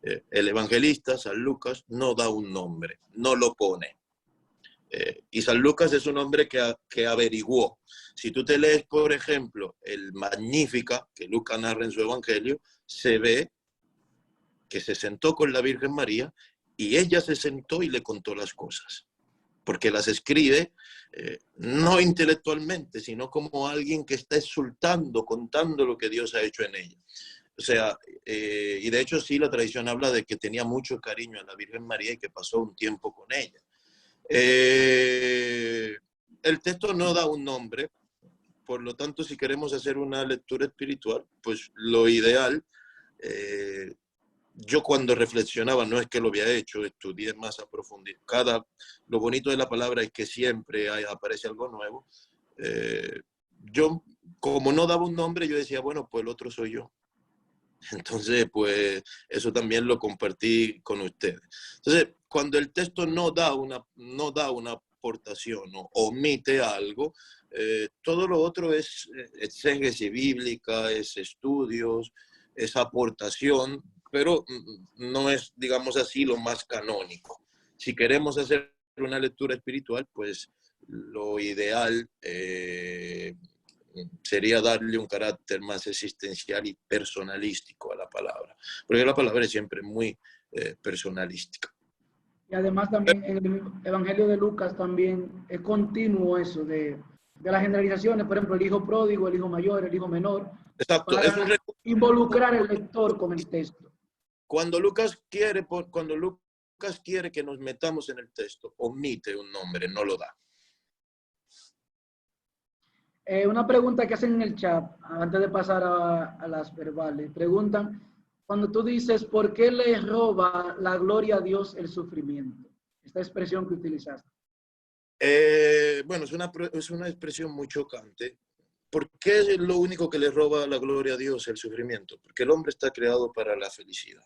El evangelista, San Lucas, no da un nombre, no lo pone. Y San Lucas es un hombre que averiguó. Si tú te lees, por ejemplo, el Magnífica, que Lucas narra en su evangelio, se ve que se sentó con la Virgen María y ella se sentó y le contó las cosas. Porque las escribe no intelectualmente, sino como alguien que está exultando, contando lo que Dios ha hecho en ella. O sea, y de hecho sí, la tradición habla de que tenía mucho cariño a la Virgen María y que pasó un tiempo con ella. El texto no da un nombre, por lo tanto, si queremos hacer una lectura espiritual, pues lo ideal, yo cuando reflexionaba, no es que lo había hecho, estudié más a profundidad. Lo bonito de la palabra es que siempre aparece algo nuevo. Yo, como no daba un nombre, yo decía, bueno, pues el otro soy yo. Entonces, pues eso también lo compartí con ustedes. Entonces, cuando el texto no da una aportación o omite algo, todo lo otro es exégesis bíblica, es estudios, es aportación, pero no es, digamos así, lo más canónico. Si queremos hacer una lectura espiritual, pues lo ideal sería darle un carácter más existencial y personalístico a la palabra, porque la palabra es siempre muy personalística. Y además también en el Evangelio de Lucas también es continuo eso de las generalizaciones, por ejemplo, el hijo pródigo, el hijo mayor, el hijo menor, Exacto, para es un involucrar al lector con el texto. Cuando Lucas quiere que nos metamos en el texto, omite un nombre, no lo da. Una pregunta que hacen en el chat, antes de pasar a las verbales. Preguntan, cuando tú dices, ¿por qué le roba la gloria a Dios el sufrimiento? Esta expresión que utilizaste. Bueno, es una expresión muy chocante. ¿Por qué es lo único que le roba la gloria a Dios el sufrimiento? Porque el hombre está creado para la felicidad.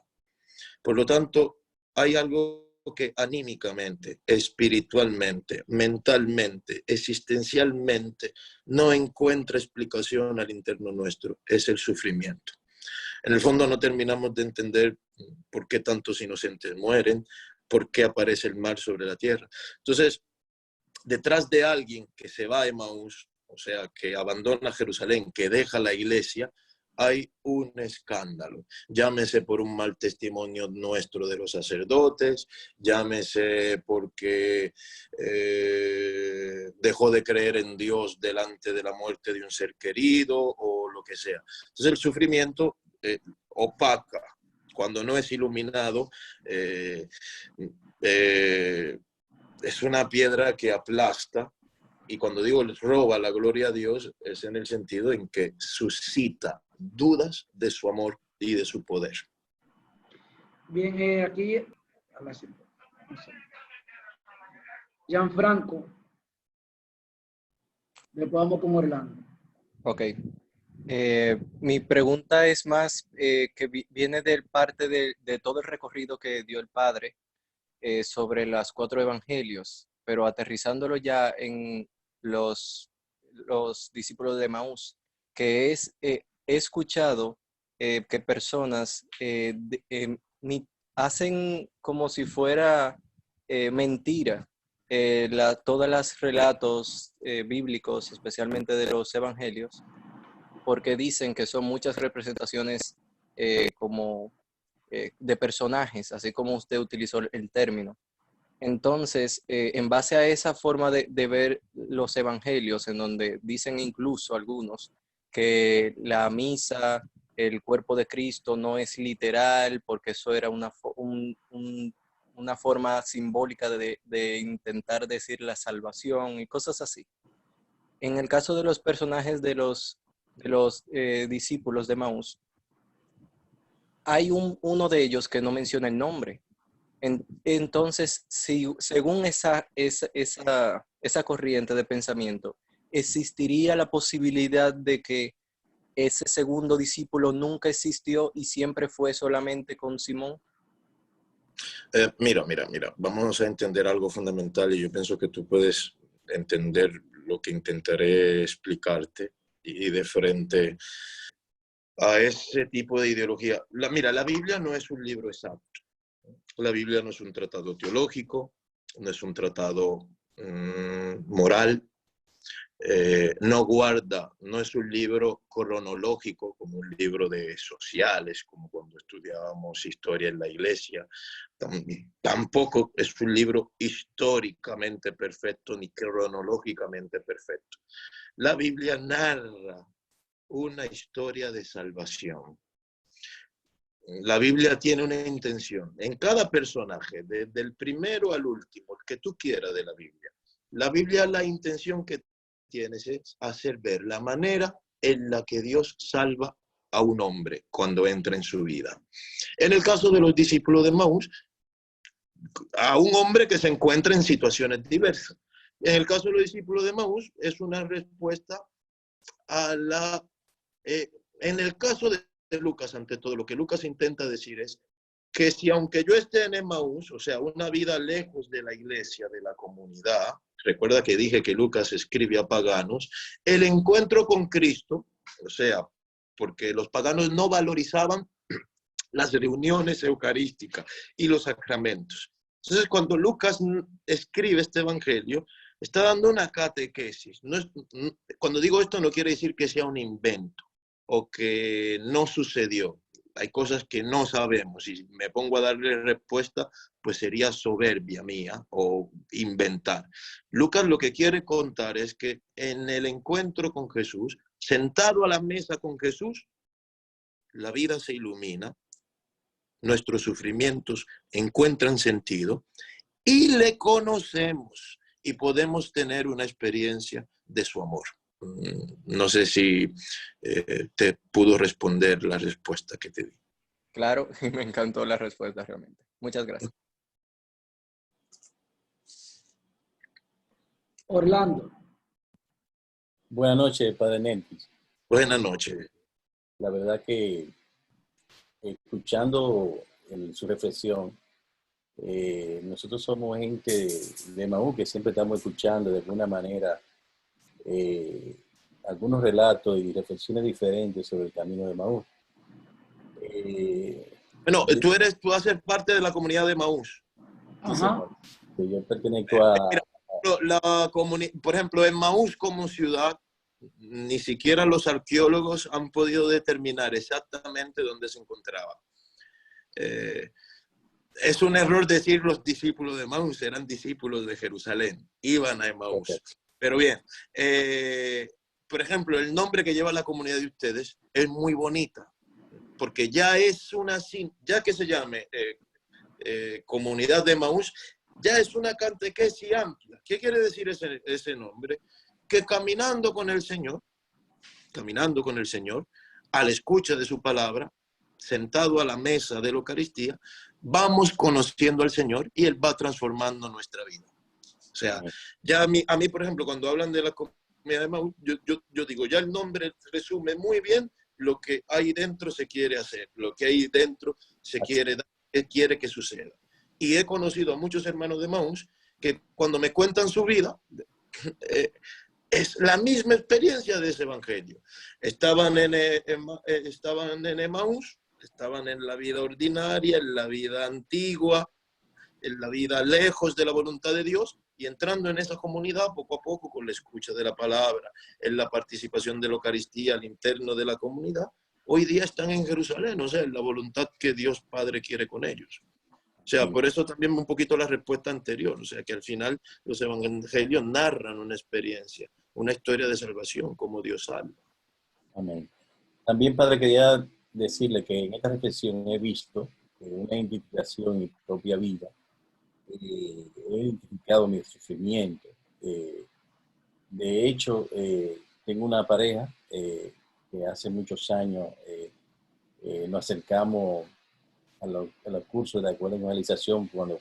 Por lo tanto, hay algo que anímicamente, espiritualmente, mentalmente, existencialmente, no encuentra explicación al interno nuestro, es el sufrimiento. En el fondo no terminamos de entender por qué tantos inocentes mueren, por qué aparece el mal sobre la tierra. Entonces, detrás de alguien que se va a Emaús, o sea, que abandona Jerusalén, que deja la iglesia, hay un escándalo. Llámese por un mal testimonio nuestro de los sacerdotes, llámese porque dejó de creer en Dios delante de la muerte de un ser querido o lo que sea. Entonces el sufrimiento opaca, cuando no es iluminado, es una piedra que aplasta. Y cuando digo roba la gloria a Dios, es en el sentido en que suscita dudas de su amor y de su poder. Bien, aquí, Gianfranco, después vamos con Orlando. Ok. Mi pregunta es más que viene de parte de todo el recorrido que dio el Padre sobre los 4 evangelios, pero aterrizándolo ya en los discípulos de Emaús, que he escuchado que personas hacen como si fuera mentira todos los relatos bíblicos, especialmente de los evangelios, porque dicen que son muchas representaciones como de personajes, así como usted utilizó el término. Entonces, en base a esa forma de ver los evangelios, en donde dicen incluso algunos que la misa, el cuerpo de Cristo no es literal, porque eso era una forma simbólica de intentar decir la salvación y cosas así. En el caso de los personajes de los discípulos de Emaús, hay uno de ellos que no menciona el nombre. Entonces, según esa corriente de pensamiento, ¿existiría la posibilidad de que ese segundo discípulo nunca existió y siempre fue solamente con Simón? Mira, vamos a entender algo fundamental y yo pienso que tú puedes entender lo que intentaré explicarte y de frente a ese tipo de ideología. Mira, la Biblia no es un libro exacto. La Biblia no es un tratado teológico, no es un tratado moral, no es un libro cronológico como un libro de sociales, como cuando estudiábamos historia en la iglesia. Tampoco es un libro históricamente perfecto ni cronológicamente perfecto. La Biblia narra una historia de salvación. La Biblia tiene una intención. En cada personaje, desde el primero al último, el que tú quieras de la Biblia, la intención que tienes es hacer ver la manera en la que Dios salva a un hombre cuando entra en su vida. En el caso de los discípulos de Emaús, a un hombre que se encuentra en situaciones diversas. En el caso de los discípulos de Emaús, es una respuesta a la... en el caso de Lucas, ante todo, lo que Lucas intenta decir es que si aunque yo esté en Emaús, o sea, una vida lejos de la iglesia, de la comunidad, recuerda que dije que Lucas escribe a paganos, el encuentro con Cristo, o sea, porque los paganos no valorizaban las reuniones eucarísticas y los sacramentos. Entonces, cuando Lucas escribe este evangelio, está dando una catequesis. Cuando digo esto no quiere decir que sea un invento o que no sucedió. Hay cosas que no sabemos y si me pongo a darle respuesta, pues sería soberbia mía o inventar. Lucas lo que quiere contar es que en el encuentro con Jesús, sentado a la mesa con Jesús, la vida se ilumina nuestros sufrimientos encuentran sentido y le conocemos y podemos tener una experiencia de su amor. No sé si te pudo responder la respuesta que te di. Claro, y me encantó la respuesta realmente. Muchas gracias. Orlando. Buenas noches, Padre Nentis. Buenas noches. La verdad que escuchando su reflexión, nosotros somos gente de Emaús que siempre estamos escuchando de alguna manera algunos relatos y reflexiones diferentes sobre el camino de Emaús. Bueno, tú haces parte de la comunidad de Emaús. Sí, señor. Yo pertenezco a... Mira, por ejemplo, Emaús como ciudad, ni siquiera los arqueólogos han podido determinar exactamente dónde se encontraba. Es un error decir los discípulos de Emaús, eran discípulos de Jerusalén, iban a Emaús. Okay. Pero bien, por ejemplo, el nombre que lleva la comunidad de ustedes es muy bonita, porque ya es ya que se llame comunidad de Emaús, ya es una catequesis amplia. ¿Qué quiere decir ese nombre? Que caminando con el Señor, a la escucha de su palabra, sentado a la mesa de la Eucaristía, vamos conociendo al Señor y Él va transformando nuestra vida. O sea, ya a mí, por ejemplo, cuando hablan de la comunidad de Emaús, yo digo, ya el nombre resume muy bien lo que ahí dentro se quiere hacer, lo que ahí dentro se quiere que suceda. Y he conocido a muchos hermanos de Emaús que cuando me cuentan su vida, es la misma experiencia de ese evangelio. Estaban en Emaús, estaban en la vida ordinaria, en la vida antigua, en la vida lejos de la voluntad de Dios, y entrando en esa comunidad poco a poco con la escucha de la palabra, en la participación de la Eucaristía al interno de la comunidad, hoy día están en Jerusalén, o sea, en la voluntad que Dios Padre quiere con ellos. O sea, por eso también un poquito la respuesta anterior, o sea, que al final los evangelios narran una experiencia, una historia de salvación, como Dios salva. Amén. También, Padre, quería decirle que en esta reflexión he visto una identificación en mi propia vida. He identificado mi sufrimiento. De hecho, tengo una pareja que hace muchos años nos acercamos a los cursos de la escuela de evangelización cuando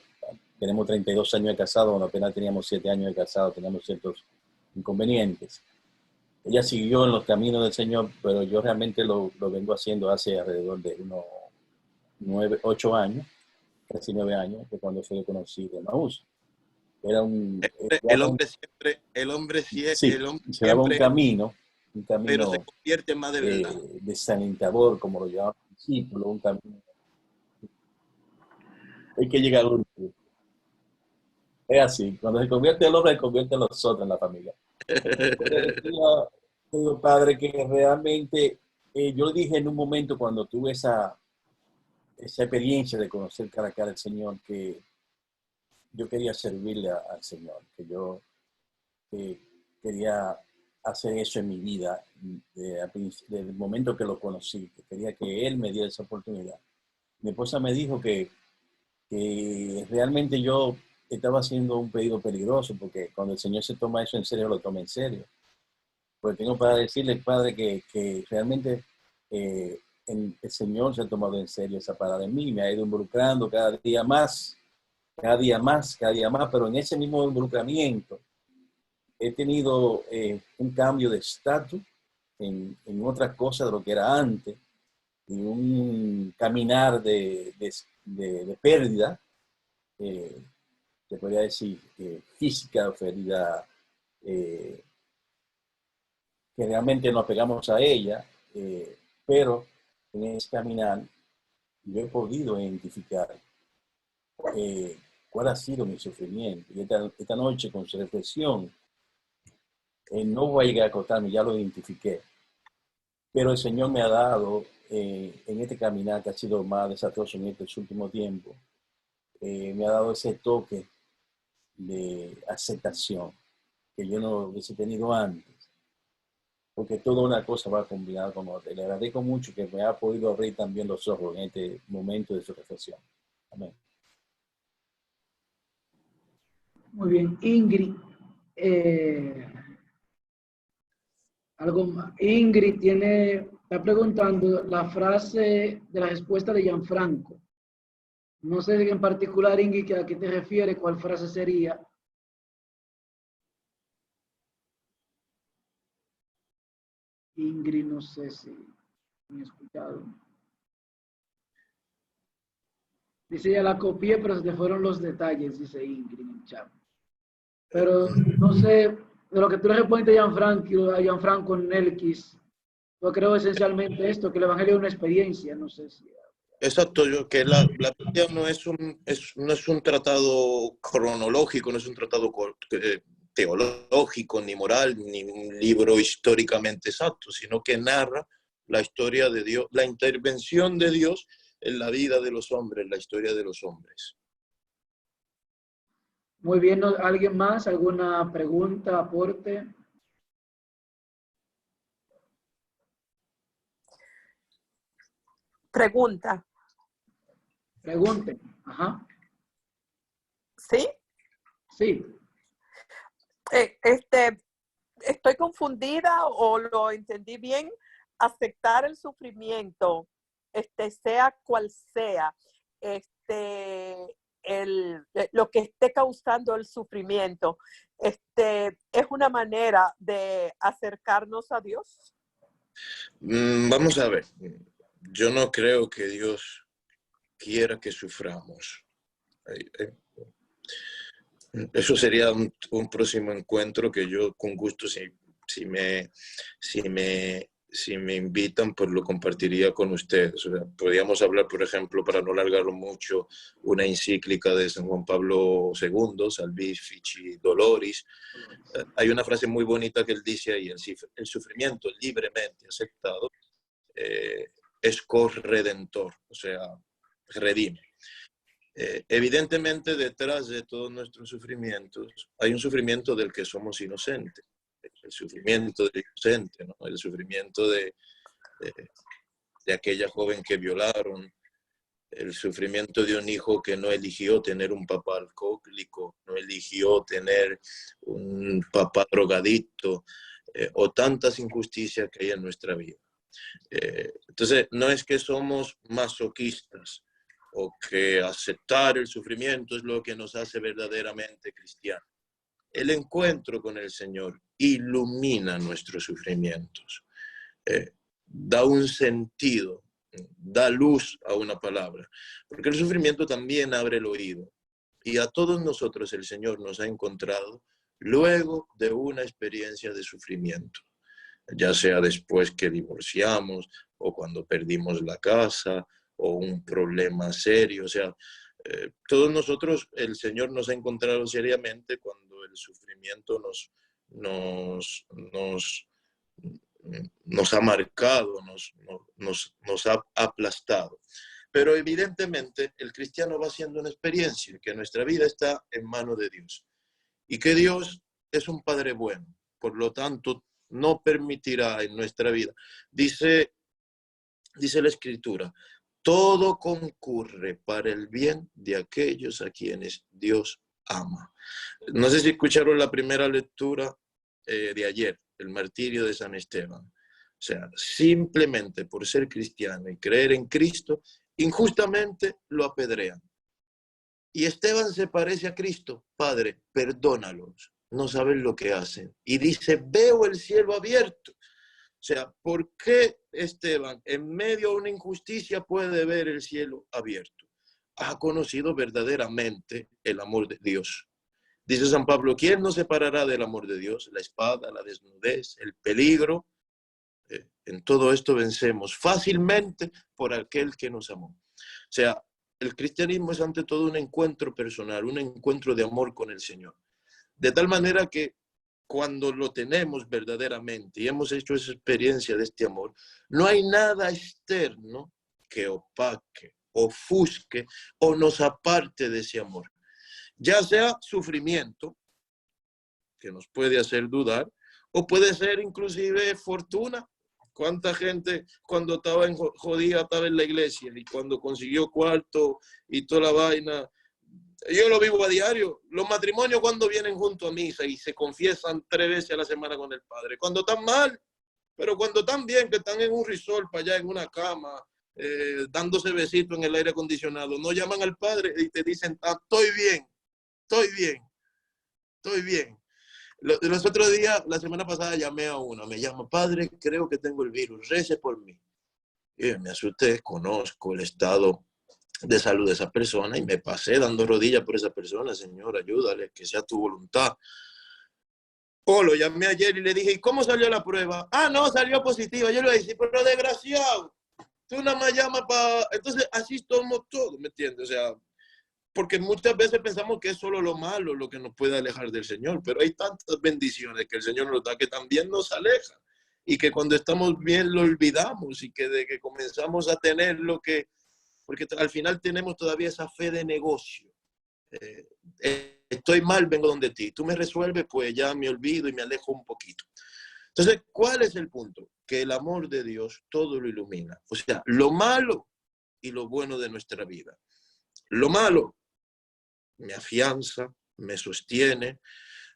tenemos 32 años de casado, cuando apenas teníamos 7 años de casado, teníamos ciertos inconvenientes. Ella siguió en los caminos del Señor, pero yo realmente lo vengo haciendo hace alrededor de unos 8 años, casi 9 años, que cuando fui conocido en Emaús. Era el hombre se daba un camino, pero se convierte más de verdad. Desalentador, como lo llamaban los discípulos, un camino. Hay que llegar al último. Es así, cuando se convierte el hombre, se convierte en nosotros, en la familia. Digo, Padre, que realmente, yo le dije en un momento cuando tuve esa experiencia de conocer cara a cara al Señor, que yo quería servirle al Señor, que yo quería hacer eso en mi vida, desde el momento que lo conocí, que quería que Él me diera esa oportunidad. Mi esposa me dijo que realmente yo estaba haciendo un pedido peligroso, porque cuando el Señor se toma eso en serio, lo toma en serio. Pues tengo para decirle, Padre, que realmente el Señor se ha tomado en serio esa palabra en mí, me ha ido involucrando cada día más, pero en ese mismo involucramiento he tenido un cambio de estatus en otras cosas de lo que era antes, y un caminar de pérdida, se podría decir, física, pérdida que realmente nos pegamos a ella, pero en ese caminar yo he podido identificar cuál ha sido mi sufrimiento. Y esta noche, con su reflexión, no voy a llegar a acostarme, ya lo identifiqué. Pero el Señor me ha dado, en este caminar que ha sido más desastroso en este último tiempo, me ha dado ese toque de aceptación que yo no hubiese tenido antes. porque toda una cosa va combinada con otra. Le agradezco mucho que me ha podido abrir también los ojos en este momento de su reflexión. Amén. Muy bien, Ingrid. Algo más. Ingrid está preguntando la frase de la respuesta de Gianfranco. No sé en particular, Ingrid, a qué te refieres, cuál frase sería. Ingrid, no sé si me he escuchado. Dice, ya la copié, pero se te fueron los detalles, dice Ingrid en el chat. Pero no sé, de lo que tú le respondes a Gianfranco Nelkis, yo creo esencialmente esto, que el Evangelio es una experiencia, no sé si... Exacto, yo que la Biblia no es un tratado cronológico, no es un tratado teológico, ni moral, ni un libro históricamente exacto, sino que narra la historia de Dios, la intervención de Dios en la vida de los hombres, en la historia de los hombres. Muy bien, ¿alguien más? ¿Alguna pregunta, aporte? Pregunta. Pregunten. Ajá. ¿Sí? Sí. ¿Estoy confundida o lo entendí bien? Aceptar el sufrimiento, sea cual sea, lo que esté causando el sufrimiento, ¿es una manera de acercarnos a Dios? Vamos a ver, yo no creo que Dios quiera que suframos. Eso sería un próximo encuentro que yo con gusto, si me invitan, pues lo compartiría con ustedes. O sea, podríamos hablar, por ejemplo, para no alargarlo mucho, una encíclica de San Juan Pablo II, Salvifici Doloris. Hay una frase muy bonita que él dice ahí: el sufrimiento libremente aceptado es corredentor, o sea, redime. Evidentemente, detrás de todos nuestros sufrimientos hay un sufrimiento del que somos inocentes, el sufrimiento del inocente, ¿no? El sufrimiento de aquella joven que violaron, el sufrimiento de un hijo que no eligió tener un papá alcohólico, no eligió tener un papá drogadicto, o tantas injusticias que hay en nuestra vida. Entonces, no es que somos masoquistas, o que aceptar el sufrimiento es lo que nos hace verdaderamente cristianos. El encuentro con el Señor ilumina nuestros sufrimientos, da un sentido, da luz a una palabra, porque el sufrimiento también abre el oído, y a todos nosotros el Señor nos ha encontrado luego de una experiencia de sufrimiento, ya sea después que divorciamos, o cuando perdimos la casa, o un problema serio. O sea, todos nosotros, el Señor nos ha encontrado seriamente cuando el sufrimiento nos ha marcado, nos ha aplastado. Pero evidentemente el cristiano va haciendo una experiencia, que nuestra vida está en manos de Dios, y que Dios es un Padre bueno, por lo tanto no permitirá en nuestra vida. Dice la Escritura: todo concurre para el bien de aquellos a quienes Dios ama. No sé si escucharon la primera lectura de ayer, el martirio de San Esteban. O sea, simplemente por ser cristiano y creer en Cristo, injustamente lo apedrean. Y Esteban se parece a Cristo: Padre, perdónalos, no saben lo que hacen. Y dice: veo el cielo abierto. O sea, ¿por qué Esteban, en medio de una injusticia, puede ver el cielo abierto? Ha conocido verdaderamente el amor de Dios. Dice San Pablo: ¿quién nos separará del amor de Dios? La espada, la desnudez, el peligro. En todo esto vencemos fácilmente por aquel que nos amó. O sea, el cristianismo es ante todo un encuentro personal, un encuentro de amor con el Señor. De tal manera que cuando lo tenemos verdaderamente y hemos hecho esa experiencia de este amor, no hay nada externo que opaque, ofusque o nos aparte de ese amor. Ya sea sufrimiento, que nos puede hacer dudar, O puede ser inclusive fortuna. ¿Cuánta gente cuando estaba jodida estaba en la iglesia y cuando consiguió cuarto y toda la vaina? Yo lo vivo a diario. Los matrimonios cuando vienen junto a misa y se confiesan 3 veces a la semana con el padre. Cuando están mal, pero cuando están bien, que están en un resort para allá en una cama, dándose besitos en el aire acondicionado, no llaman al padre y te dicen, ah, estoy bien, estoy bien, estoy bien. Los otros días, la semana pasada, llamé a uno, me llama, padre, creo que tengo el virus, rece por mí. Y me asusté, conozco el estado de salud de esa persona y me pasé dando rodillas por esa persona. Señor, ayúdale, que sea tu voluntad. O lo llamé ayer y le dije, ¿y cómo salió la prueba? Ah, no, salió positiva. Yo le dije, pero desgraciado, tú nada más llamas para... Entonces, así somos todos, ¿me entiendes? O sea, porque muchas veces pensamos que es solo lo malo lo que nos puede alejar del Señor, pero hay tantas bendiciones que el Señor nos da que también nos aleja y que cuando estamos bien lo olvidamos y que de que comenzamos a tener lo que, porque al final tenemos todavía esa fe de negocio. Estoy mal, vengo donde ti. Tú me resuelves, pues ya me olvido y me alejo un poquito. Entonces, ¿cuál es el punto? Que el amor de Dios todo lo ilumina. O sea, lo malo y lo bueno de nuestra vida. Lo malo me afianza, me sostiene.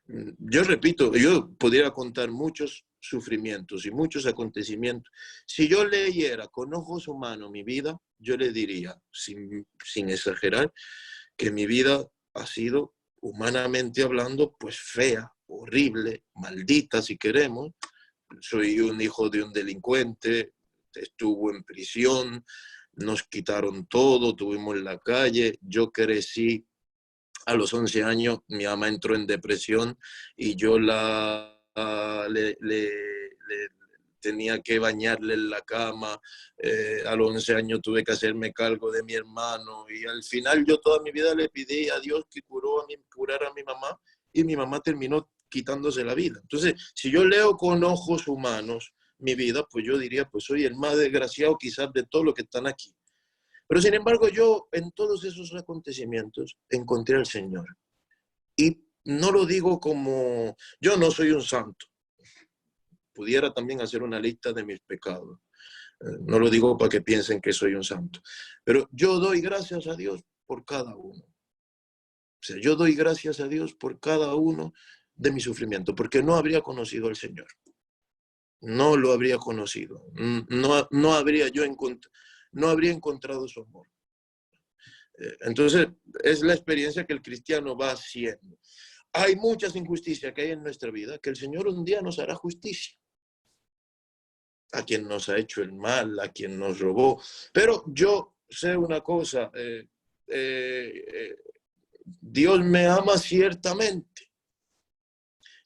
Yo repito, yo pudiera contar muchos sufrimientos y muchos acontecimientos. Si yo leyera con ojos humanos mi vida, yo le diría, sin exagerar, que mi vida ha sido, humanamente hablando, pues fea, horrible, maldita si queremos. Soy un hijo de un delincuente, estuvo en prisión, nos quitaron todo, estuvimos en la calle, yo crecí. A los 11 años mi mamá entró en depresión y yo tenía que bañarle en la cama. A los 11 años tuve que hacerme cargo de mi hermano y al final yo toda mi vida le pedí a Dios que curara a mi mamá y mi mamá terminó quitándose la vida. Entonces, si yo leo con ojos humanos mi vida, pues yo diría, pues soy el más desgraciado quizás de todos los que están aquí. Pero sin embargo, yo en todos esos acontecimientos encontré al Señor. Y no lo digo como, yo no soy un santo. Pudiera también hacer una lista de mis pecados. No lo digo para que piensen que soy un santo. Pero yo doy gracias a Dios por cada uno. O sea, yo doy gracias a Dios por cada uno de mis sufrimientos, porque no habría conocido al Señor. No lo habría conocido. No habría encontrado su amor. Entonces, es la experiencia que el cristiano va haciendo. Hay muchas injusticias que hay en nuestra vida, que el Señor un día nos hará justicia. A quien nos ha hecho el mal, a quien nos robó. Pero yo sé una cosa, Dios me ama ciertamente.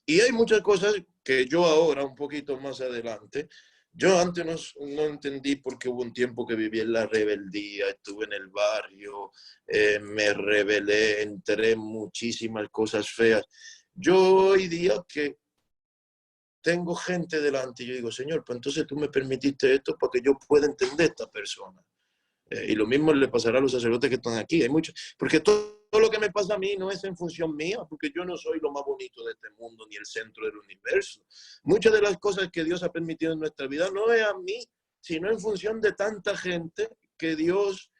Y hay muchas cosas que yo ahora, un poquito más adelante, yo antes no entendí porque hubo un tiempo que viví en la rebeldía, estuve en el barrio, me rebelé, entré en muchísimas cosas feas. Yo hoy día que tengo gente delante y yo digo, Señor, pues entonces tú me permitiste esto para que yo pueda entender a esta persona. Y lo mismo le pasará a los sacerdotes que están aquí. Hay muchos, porque todo lo que me pasa a mí no es en función mía, porque yo no soy lo más bonito de este mundo ni el centro del universo. Muchas de las cosas que Dios ha permitido en nuestra vida no es a mí, sino en función de tanta gente que Dios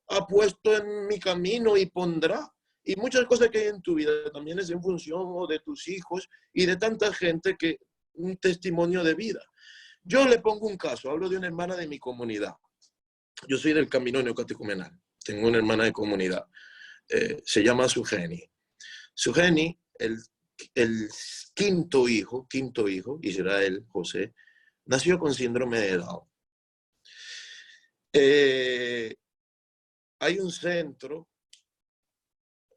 ha puesto en mi camino y pondrá. Y muchas cosas que hay en tu vida también es en función de tus hijos y de tanta gente que un testimonio de vida. Yo le pongo un caso, hablo de una hermana de mi comunidad. Yo soy del Camino Neocatecumenal. Tengo una hermana de comunidad. Se llama Sujeni. Sujeni, el quinto hijo, y será él, José, nació con síndrome de Down. Hay un centro,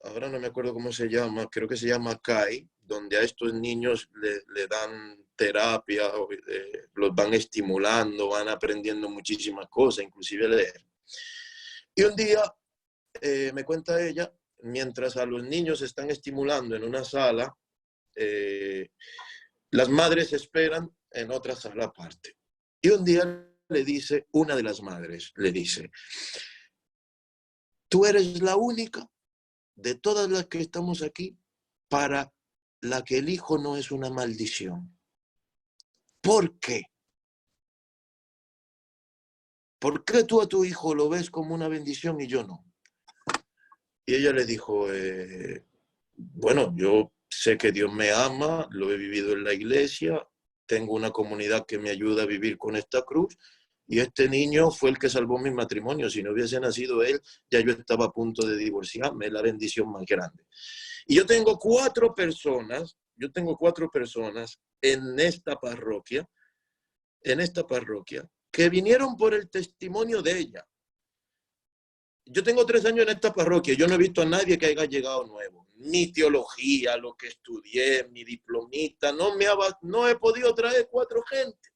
ahora no me acuerdo cómo se llama, creo que se llama CAI, donde a estos niños le dan terapia, los van estimulando, van aprendiendo muchísimas cosas, inclusive leer. Y un día, me cuenta ella, mientras a los niños se están estimulando en una sala, las madres esperan en otra sala aparte. Y un día le dice, una de las madres, le dice, tú eres la única de todas las que estamos aquí para la que el hijo no es una maldición. ¿Por qué? ¿Por qué tú a tu hijo lo ves como una bendición y yo no? Y ella le dijo, bueno, yo sé que Dios me ama, lo he vivido en la iglesia, tengo una comunidad que me ayuda a vivir con esta cruz, y este niño fue el que salvó mi matrimonio. Si no hubiese nacido él, ya yo estaba a punto de divorciarme, es la bendición más grande. Y yo tengo cuatro personas en esta parroquia, que vinieron por el testimonio de ella. Yo tengo 3 años en esta parroquia, yo no he visto a nadie que haya llegado nuevo. Ni teología, lo que estudié, mi diplomita, no he podido traer 4 gente.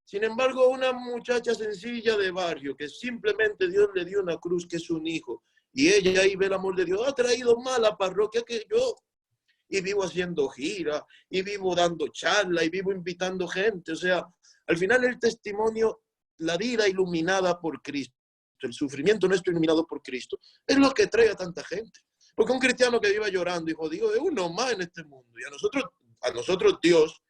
Sin embargo, una muchacha sencilla de barrio, que simplemente Dios le dio una cruz, que es un hijo, y ella ahí ve el amor de Dios, ha traído más a la parroquia que yo. Y vivo haciendo gira, y vivo dando charla, y vivo invitando gente. O sea, al final el testimonio, la vida iluminada por Cristo, el sufrimiento nuestro iluminado por Cristo, es lo que trae a tanta gente. Porque un cristiano que viva llorando y jodido es uno más en este mundo. Y a nosotros Dios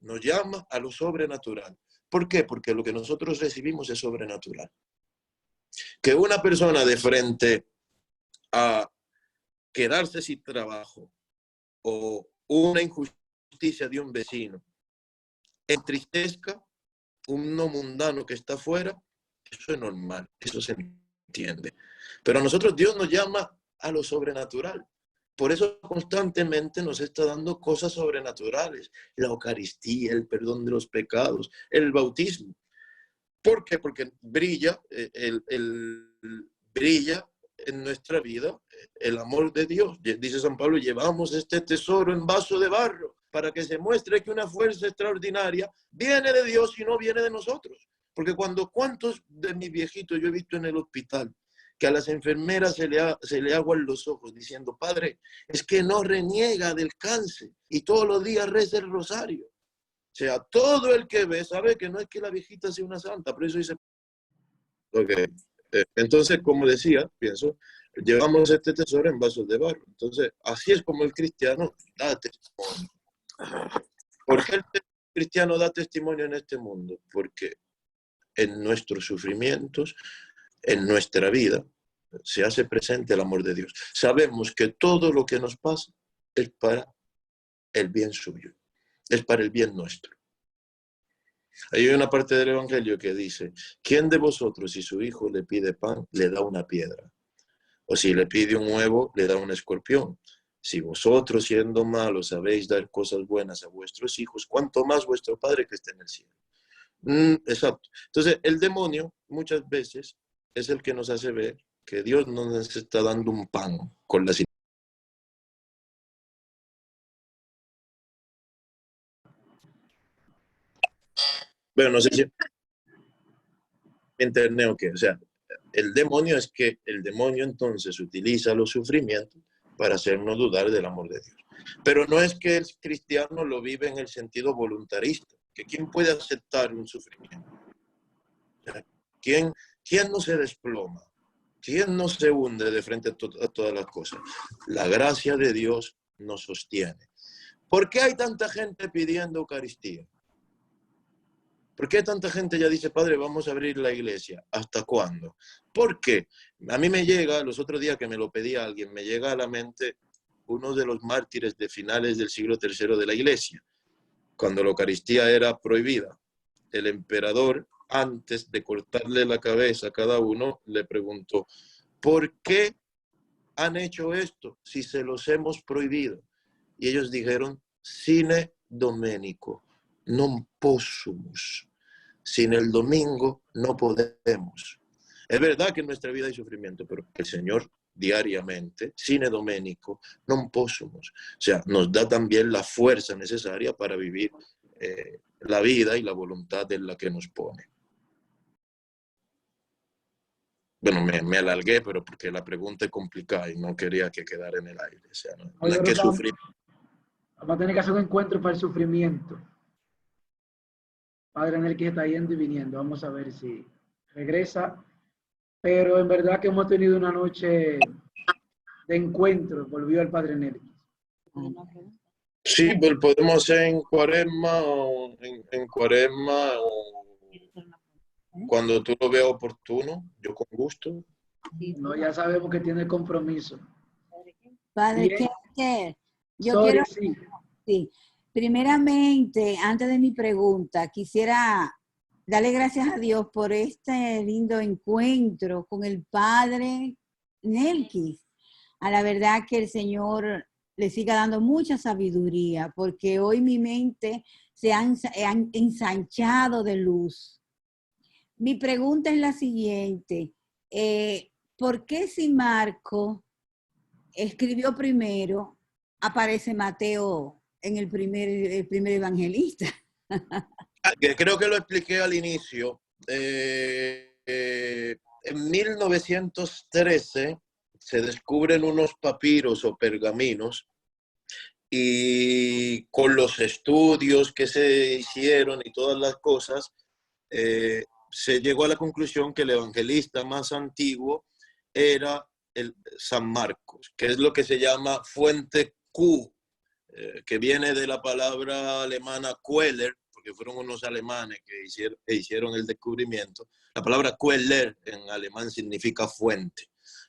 nos llama a lo sobrenatural. ¿Por qué? Porque lo que nosotros recibimos es sobrenatural. Que una persona de frente a quedarse sin trabajo o una injusticia de un vecino entristezca uno mundano que está afuera, eso es normal, eso se entiende. Pero a nosotros Dios nos llama a lo sobrenatural. Por eso constantemente nos está dando cosas sobrenaturales. La Eucaristía, el perdón de los pecados, el bautismo. ¿Por qué? Porque brilla en nuestra vida el amor de Dios. Dice San Pablo, llevamos este tesoro en vaso de barro para que se muestre que una fuerza extraordinaria viene de Dios y no viene de nosotros. Porque ¿cuántos de mis viejitos yo he visto en el hospital que a las enfermeras se le aguan los ojos diciendo, Padre, es que no reniega del cáncer y todos los días reza el rosario? O sea, todo el que ve sabe que no es que la viejita sea una santa, por eso dice, ok. Entonces, como decía, pienso, llevamos este tesoro en vasos de barro. Entonces, así es como el cristiano da testimonio. ¿Por qué el cristiano da testimonio en este mundo? Porque en nuestros sufrimientos, en nuestra vida, se hace presente el amor de Dios. Sabemos que todo lo que nos pasa es para el bien suyo, es para el bien nuestro. Hay una parte del Evangelio que dice, ¿quién de vosotros si su hijo le pide pan, le da una piedra? O si le pide un huevo, le da un escorpión. Si vosotros, siendo malos, sabéis dar cosas buenas a vuestros hijos, ¿cuánto más vuestro Padre que está en el cielo? Exacto. Entonces, el demonio muchas veces es el que nos hace ver que Dios no nos está dando un pan con la situación. Bueno, no sé si internet o qué. O sea, el demonio entonces utiliza los sufrimientos para hacernos dudar del amor de Dios. Pero no es que el cristiano lo vive en el sentido voluntarista, que ¿quién puede aceptar un sufrimiento? O sea, ¿quién no se desploma? ¿Quién no se hunde de frente a todas las cosas? La gracia de Dios nos sostiene. ¿Por qué hay tanta gente pidiendo Eucaristía? ¿Por qué tanta gente ya dice, Padre, vamos a abrir la iglesia? ¿Hasta cuándo? ¿Por qué? A mí me llega, los otros días que me lo pedía alguien, me llega a la mente uno de los mártires de finales del siglo III de la iglesia, cuando la Eucaristía era prohibida. El emperador, antes de cortarle la cabeza a cada uno, le preguntó, ¿por qué han hecho esto si se los hemos prohibido? Y ellos dijeron, sine domenico, non possumus. Sin el domingo no podemos. Es verdad que en nuestra vida hay sufrimiento, pero el Señor diariamente, sine domenico, non possumus. O sea, nos da también la fuerza necesaria para vivir la vida y la voluntad en la que nos pone. Bueno, me alargué, pero porque la pregunta es complicada y no quería que quedara en el aire. O sea, no hay que sufrir. Vamos a tener que hacer un encuentro para el sufrimiento. Padre Nelkis está yendo y viniendo. Vamos a ver si regresa. Pero en verdad que hemos tenido una noche de encuentro. Volvió el Padre Nelkis. Sí, pues podemos hacer en cuaresma o en cuaresma o cuando tú lo veas oportuno, yo con gusto. No, ya sabemos que tiene compromiso. Padre Bien. Kester, yo Sorry, quiero, sí. sí, primeramente, antes de mi pregunta, quisiera darle gracias a Dios por este lindo encuentro con el Padre Nelkis. A la verdad que el Señor le siga dando mucha sabiduría, porque hoy mi mente se ha ensanchado de luz. Mi pregunta es la siguiente. ¿Por qué si Marco escribió primero, aparece Mateo en el primer evangelista? Que creo que lo expliqué al inicio. En 1913 se descubren unos papiros o pergaminos y con los estudios que se hicieron y todas las cosas, se llegó a la conclusión que el evangelista más antiguo era el San Marcos, que es lo que se llama fuente Q, que viene de la palabra alemana Queller, porque fueron unos alemanes que hicieron el descubrimiento. La palabra Queller en alemán significa fuente.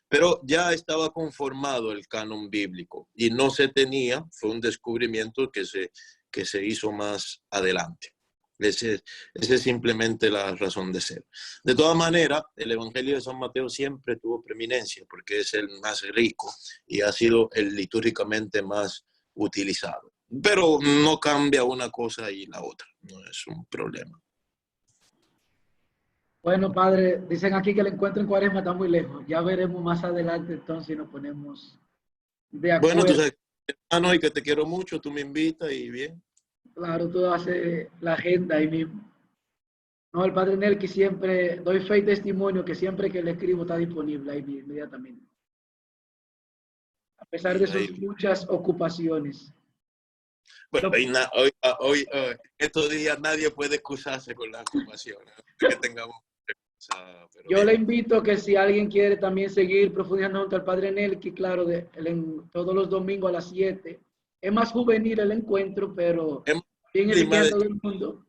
Pero ya estaba conformado el canon bíblico y no se tenía, fue un descubrimiento que se hizo más adelante. Esa es simplemente la razón de ser. De todas maneras, el Evangelio de San Mateo siempre tuvo preeminencia porque es el más rico y ha sido el litúrgicamente más utilizado. Pero no cambia una cosa y la otra, no es un problema. Bueno, padre, dicen aquí que el encuentro en cuaresma está muy lejos. Ya veremos más adelante entonces si nos ponemos de Bueno, tú acuerdo. sabes, hermano, y que te quiero mucho, tú me invitas y bien. Claro, tú haces la agenda ahí mismo. No, el padre Nelky siempre, doy fe y testimonio que siempre que le escribo está disponible ahí inmediatamente. A pesar de sus Ahí. muchas ocupaciones. Bueno, hoy, estos días nadie puede excusarse con la ocupación, ¿no? Que tengamos pero Yo le bien. invito a que si alguien quiere también seguir profundizando junto al padre Nelky, claro, todos los domingos a las 7. Es más juvenil el encuentro, pero Es bien enriquece encima a de todo el mundo.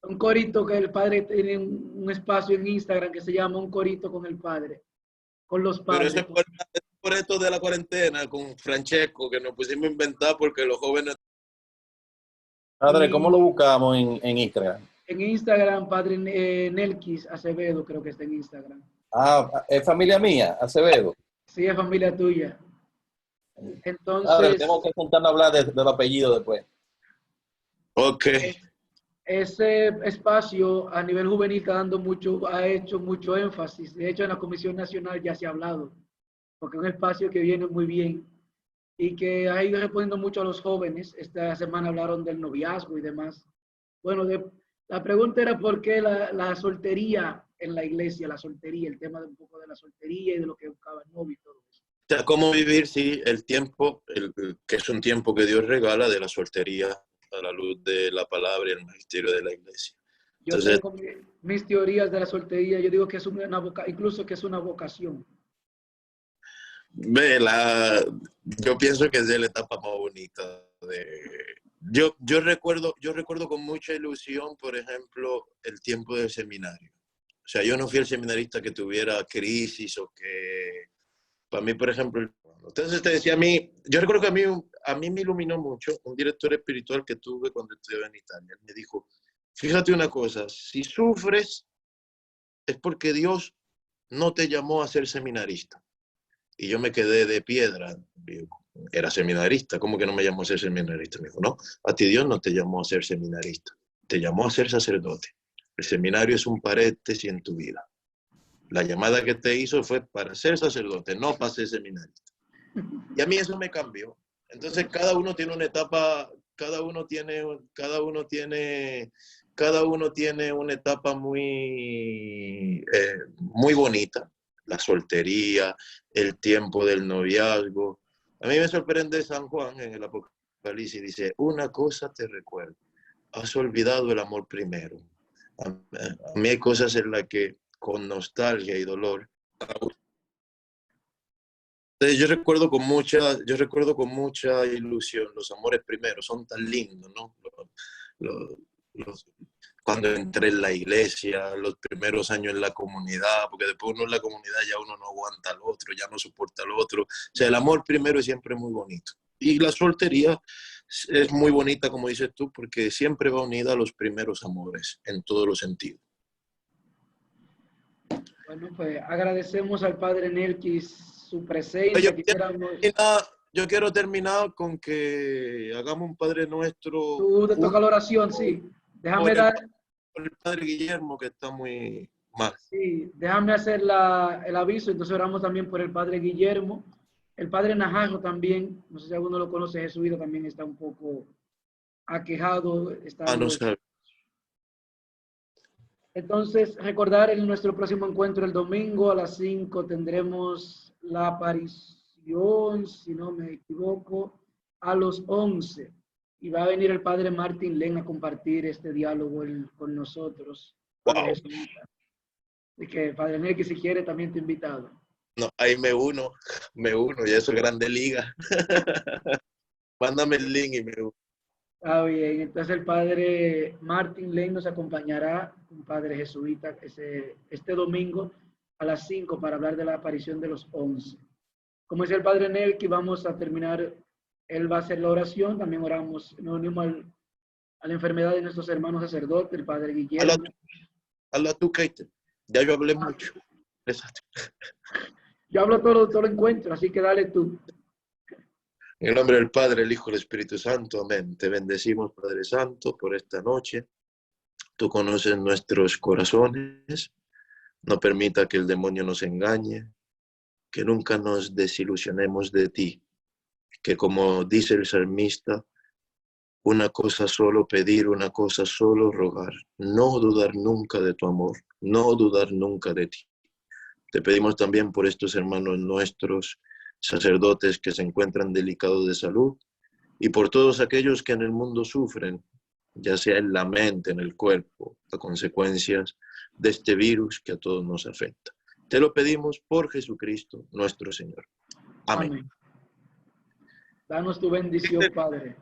Un corito que el padre tiene un espacio en Instagram que se llama Un Corito con el Padre, con los pero eso padres. es por esto de la cuarentena con Francesco, que nos pusimos a inventar porque los jóvenes... Padre, ¿cómo lo Y buscamos en Instagram? en Instagram, padre Nelkis Acevedo, creo que está en Instagram. Ah, es familia mía, Acevedo. Sí, es familia tuya. Padre, Entonces, tengo que sentarnos a hablar del apellido después. Ok. ese espacio a nivel juvenil está dando mucho, ha hecho mucho énfasis. De hecho, en la Comisión Nacional ya se ha hablado, porque es un espacio que viene muy bien y que ha ido respondiendo mucho a los jóvenes. Esta semana hablaron del noviazgo y demás. Bueno, la pregunta era por qué la soltería en la iglesia, la soltería, el tema de un poco de la soltería y de lo que buscaba el novio y todo eso. O sea, cómo vivir, sí, el tiempo, que es un tiempo que Dios regala de la soltería a la luz de la palabra y el magisterio de la iglesia. Yo Entonces, tengo mis teorías de la soltería. Yo digo que es incluso que es una vocación. yo pienso que es de la etapa más bonita. Yo recuerdo con mucha ilusión, por ejemplo, el tiempo del seminario. O sea, yo no fui el seminarista que tuviera crisis o que, para mí, por ejemplo, entonces te decía yo recuerdo que a mí me iluminó mucho un director espiritual que tuve cuando estuve en Italia. Él me dijo, fíjate una cosa, si sufres es porque Dios no te llamó a ser seminarista. Y yo me quedé de piedra. Era seminarista, ¿cómo que no me llamó a ser seminarista? Me dijo, no, a ti Dios no te llamó a ser seminarista, te llamó a ser sacerdote. El seminario es un paréntesis en tu vida. La llamada que te hizo fue para ser sacerdote, no para ser seminarista. Y a mí eso me cambió. Entonces cada uno tiene una etapa, cada uno tiene una etapa muy bonita. La soltería, el tiempo del noviazgo. A mí me sorprende San Juan en el Apocalipsis, dice, una cosa te recuerdo, has olvidado el amor primero. A mí hay cosas en las que con nostalgia y dolor Entonces yo recuerdo con mucha ilusión los amores primeros, son tan lindos, ¿no? Los- Cuando entré en la iglesia, los primeros años en la comunidad, porque después uno en la comunidad ya uno no aguanta al otro, ya no soporta al otro. O sea, el amor primero es siempre muy bonito. Y la soltería es muy bonita, como dices tú, porque siempre va unida a los primeros amores, en todos los sentidos. Bueno, pues agradecemos al Padre Nelkis su presencia. Yo quiero terminar con que hagamos un Padre Nuestro. Tú te toca la oración, sí. Déjame dar... Por el Padre Guillermo, que está muy mal. Sí, déjame hacer el aviso, entonces oramos también por el Padre Guillermo. El Padre Najarro también, no sé si alguno lo conoce, jesuita, también está un poco aquejado. No sabe. Entonces, recordar en nuestro próximo encuentro el domingo a las 5 tendremos la aparición, si no me equivoco, a los 11. Y va a venir el Padre Martín Len a compartir este diálogo con nosotros. Wow. Y que Padre Nelkis, si quiere, también te he invitado. No, ahí me uno, ya eso es Grande Liga. Mándame el link y me uno. Está bien, entonces el Padre Martín Len nos acompañará, un padre jesuita, este domingo a las 5 para hablar de la aparición de los 11. Como dice el Padre Nelkis, vamos a terminar, él va a hacer la oración, también oramos, nos unimos a la enfermedad de nuestros hermanos sacerdotes, el Padre Guillermo. Habla tú, Kate. Ya yo hablé mucho. Exacto. Yo hablo todo el encuentro, así que dale tú. En el nombre del Padre, el Hijo y el Espíritu Santo. Amén. Te bendecimos, Padre Santo, por esta noche. Tú conoces nuestros corazones. No permita que el demonio nos engañe. Que nunca nos desilusionemos de ti. Que como dice el salmista, una cosa solo pedir, una cosa solo rogar. No dudar nunca de tu amor. No dudar nunca de ti. Te pedimos también por estos hermanos nuestros, sacerdotes que se encuentran delicados de salud, y por todos aquellos que en el mundo sufren, ya sea en la mente, en el cuerpo, a consecuencias de este virus que a todos nos afecta. Te lo pedimos por Jesucristo, nuestro Señor. Amén. Amén. Danos tu bendición, Padre.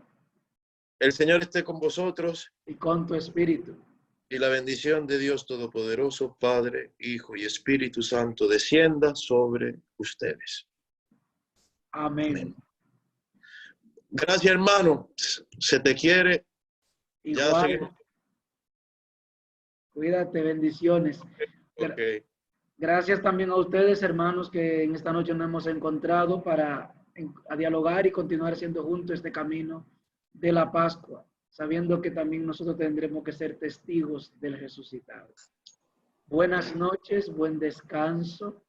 El Señor esté con vosotros. Y con tu espíritu. Y la bendición de Dios Todopoderoso, Padre, Hijo y Espíritu Santo, descienda sobre ustedes. Amén. Amén. Gracias, hermano. Se te quiere. Igual. Ya seguimos. Cuídate, bendiciones. Okay. Gracias también a ustedes, hermanos, que en esta noche nos hemos encontrado para dialogar y continuar haciendo juntos este camino de la Pascua, sabiendo que también nosotros tendremos que ser testigos del resucitado. Buenas noches, buen descanso